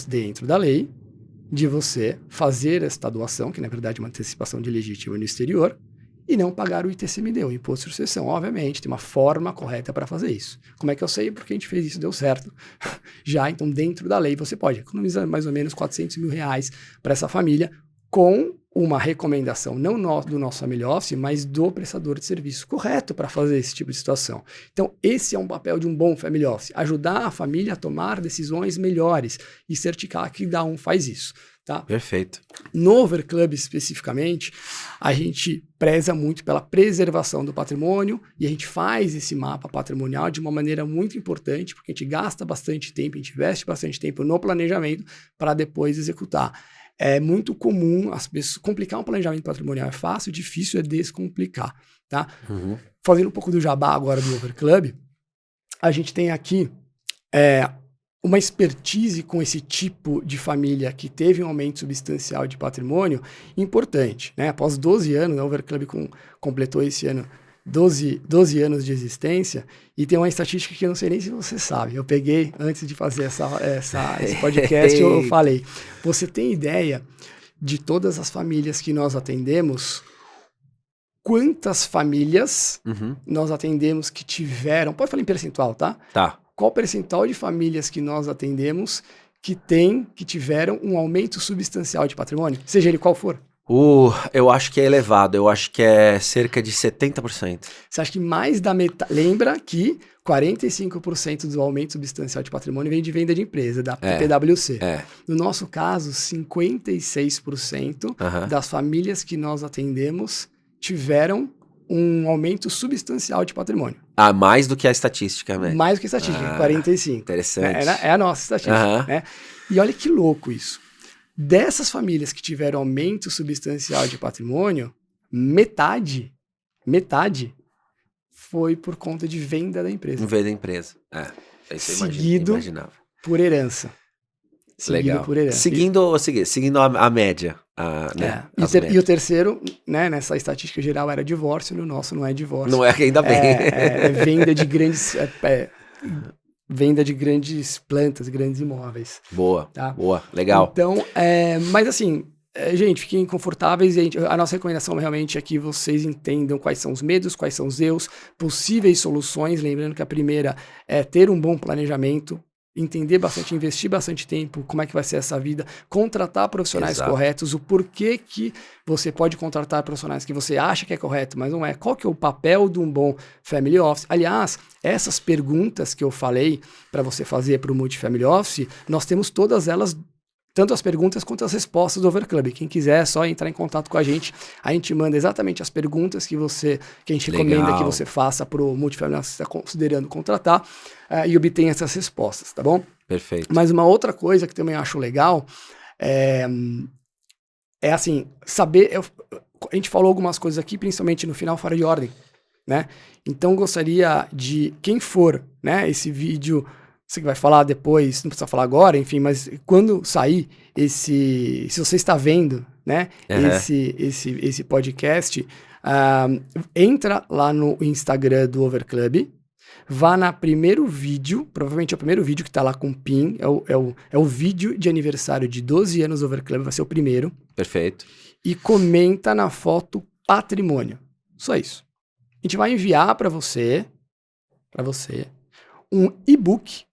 dentro da lei, de você fazer esta doação, que na verdade é uma antecipação de legítima no exterior, e não pagar o ITCMD, o Imposto de Sucessão. Obviamente, tem uma forma correta para fazer isso. Como é que eu sei? Porque a gente fez isso, deu certo. Já, então, dentro da lei, você pode economizar mais ou menos R$400 mil para essa família, com uma recomendação, não do nosso Family Office, mas do prestador de serviço correto para fazer esse tipo de situação. Então, esse é um papel de um bom Family Office, ajudar a família a tomar decisões melhores e certificar que cada um faz isso. Tá? Perfeito. No Overclub, especificamente, a gente preza muito pela preservação do patrimônio e a gente faz esse mapa patrimonial de uma maneira muito importante, porque a gente gasta bastante tempo, a gente investe bastante tempo no planejamento para depois executar. É muito comum as pessoas complicar um planejamento patrimonial. É fácil, difícil é descomplicar. Tá? Uhum. Fazendo um pouco do jabá agora do Overclub, a gente tem aqui uma expertise com esse tipo de família que teve um aumento substancial de patrimônio importante. Né? Após 12 anos, o Overclub completou esse ano 12 anos de existência, e tem uma estatística que eu não sei nem se você sabe. Eu peguei, antes de fazer esse podcast, eu falei, você tem ideia de todas as famílias que nós atendemos? Quantas famílias nós atendemos que tiveram... Pode falar em percentual, tá? Tá. Qual percentual de famílias que nós atendemos que tiveram um aumento substancial de patrimônio? Seja ele qual for. Eu acho que é elevado, eu acho que é cerca de 70%. Você acha que mais da metade... Lembra que 45% do aumento substancial de patrimônio vem de venda de empresa, da PwC. No nosso caso, 56% das famílias que nós atendemos tiveram um aumento substancial de patrimônio. Ah, mais do que a estatística, né? Mais do que a estatística, 45%. Interessante. É a nossa estatística, né? E olha que louco isso. Dessas famílias que tiveram aumento substancial de patrimônio, metade foi por conta de venda da empresa. Venda da empresa. Isso Seguido imaginava. Por herança. Legal. Por herança. Seguindo a média. Né? E o terceiro, né, nessa estatística geral, era divórcio, no nosso não é divórcio. Não é, ainda bem. É venda de grandes... venda de grandes plantas, grandes imóveis. Boa, tá? Boa, legal. Então, mas assim, gente, fiquem confortáveis. A nossa recomendação realmente é que vocês entendam quais são os medos, quais são os erros, possíveis soluções. Lembrando que a primeira é ter um bom planejamento, entender bastante, investir bastante tempo, como é que vai ser essa vida, contratar profissionais corretos, o porquê que você pode contratar profissionais que você acha que é correto, mas não é. Qual que é o papel de um bom Family Office? Aliás, essas perguntas que eu falei para você fazer para o Multifamily Office, nós temos todas elas, tanto as perguntas quanto as respostas do Overclub. Quem quiser é só entrar em contato com a gente manda exatamente as perguntas que a gente recomenda que você faça para o Multifamily Office que está considerando contratar, e obtenha essas respostas, tá bom? Perfeito. Mas uma outra coisa que também acho legal é assim, saber... A gente falou algumas coisas aqui, principalmente no final, fora de ordem, né? Então, gostaria de... Quem for, né, esse vídeo... Você vai falar depois, não precisa falar agora, enfim, mas quando sair se você está vendo, né, esse podcast, entra lá no Instagram do Overclub, vá na primeiro vídeo, provavelmente é o primeiro vídeo que está lá com o PIN, é o vídeo de aniversário de 12 anos do Overclub, vai ser o primeiro. Perfeito. E comenta na foto patrimônio. Só isso. A gente vai enviar para você um e-book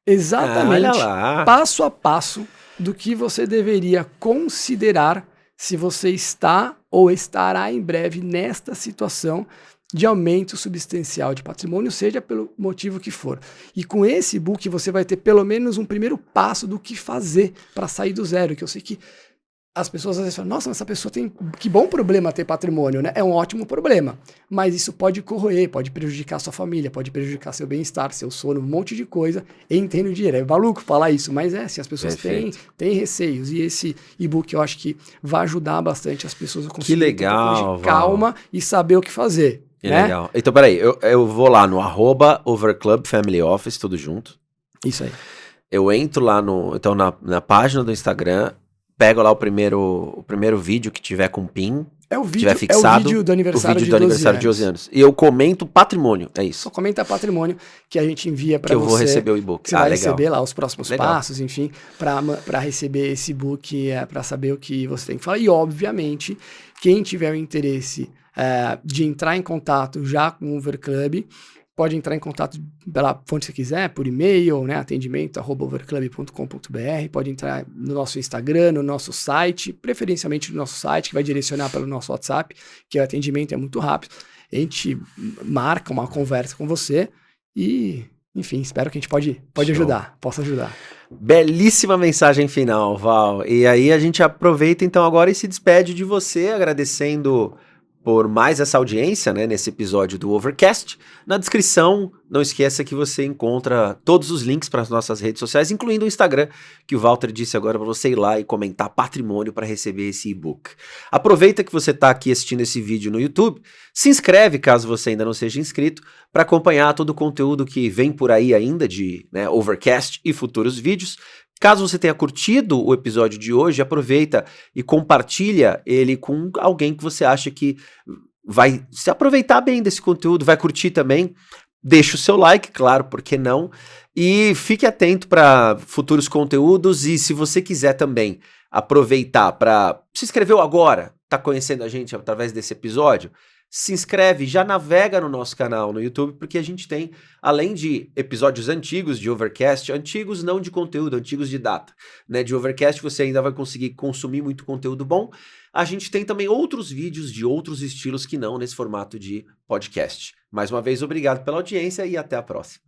exatamente passo a passo do que você deveria considerar se você está ou estará em breve nesta situação de aumento substancial de patrimônio, seja pelo motivo que for. E com esse e-book você vai ter pelo menos um primeiro passo do que fazer para sair do zero, que eu sei que as pessoas às vezes falam, nossa, mas essa pessoa tem, que bom problema ter patrimônio, né? É um ótimo problema, mas isso pode corroer, pode prejudicar sua família, pode prejudicar seu bem-estar, seu sono, um monte de coisa, em tendo dinheiro. É maluco falar isso, mas se as pessoas têm receios, e esse e-book eu acho que vai ajudar bastante as pessoas a conseguir ter um pouco de calma e saber o que fazer. Que legal. Então, peraí, eu vou lá no @overclubfamilyoffice, tudo junto. Isso aí. Eu entro lá na página do Instagram, pego lá o primeiro vídeo que tiver com PIN, é o vídeo, tiver fixado, o vídeo do aniversário, de 12 anos. E eu comento patrimônio, é isso. Só comenta patrimônio que a gente envia para você. Que eu vou receber o e-book. Você vai receber lá os próximos passos, enfim, para receber esse e-book, para saber o que você tem que falar. E, obviamente, quem tiver o interesse de entrar em contato já com o Overclub, pode entrar em contato pela fonte que você quiser, por e-mail, né, atendimento@overclub.com.br, pode entrar no nosso Instagram, no nosso site, preferencialmente no nosso site, que vai direcionar pelo nosso WhatsApp, que o atendimento é muito rápido. A gente marca uma conversa com você e, enfim, espero que a gente possa ajudar. Belíssima mensagem final, Val. E aí a gente aproveita então agora e se despede de você, agradecendo por mais essa audiência, né, nesse episódio do Overcast. Na descrição, não esqueça que você encontra todos os links para as nossas redes sociais, incluindo o Instagram, que o Walter disse agora para você ir lá e comentar patrimônio para receber esse e-book. Aproveita que você está aqui assistindo esse vídeo no YouTube, se inscreve caso você ainda não seja inscrito, para acompanhar todo o conteúdo que vem por aí ainda de Overcast e futuros vídeos. Caso você tenha curtido o episódio de hoje, aproveita e compartilha ele com alguém que você acha que vai se aproveitar bem desse conteúdo, vai curtir também. Deixa o seu like, claro, por que não? E fique atento para futuros conteúdos e se você quiser também aproveitar para... Se inscreveu agora? Está conhecendo a gente através desse episódio? Se inscreve, já navega no nosso canal no YouTube, porque a gente tem, além de episódios antigos de Overcast, antigos não de conteúdo, antigos de data, né? De Overcast você ainda vai conseguir consumir muito conteúdo bom. A gente tem também outros vídeos de outros estilos que não nesse formato de podcast. Mais uma vez, obrigado pela audiência e até a próxima.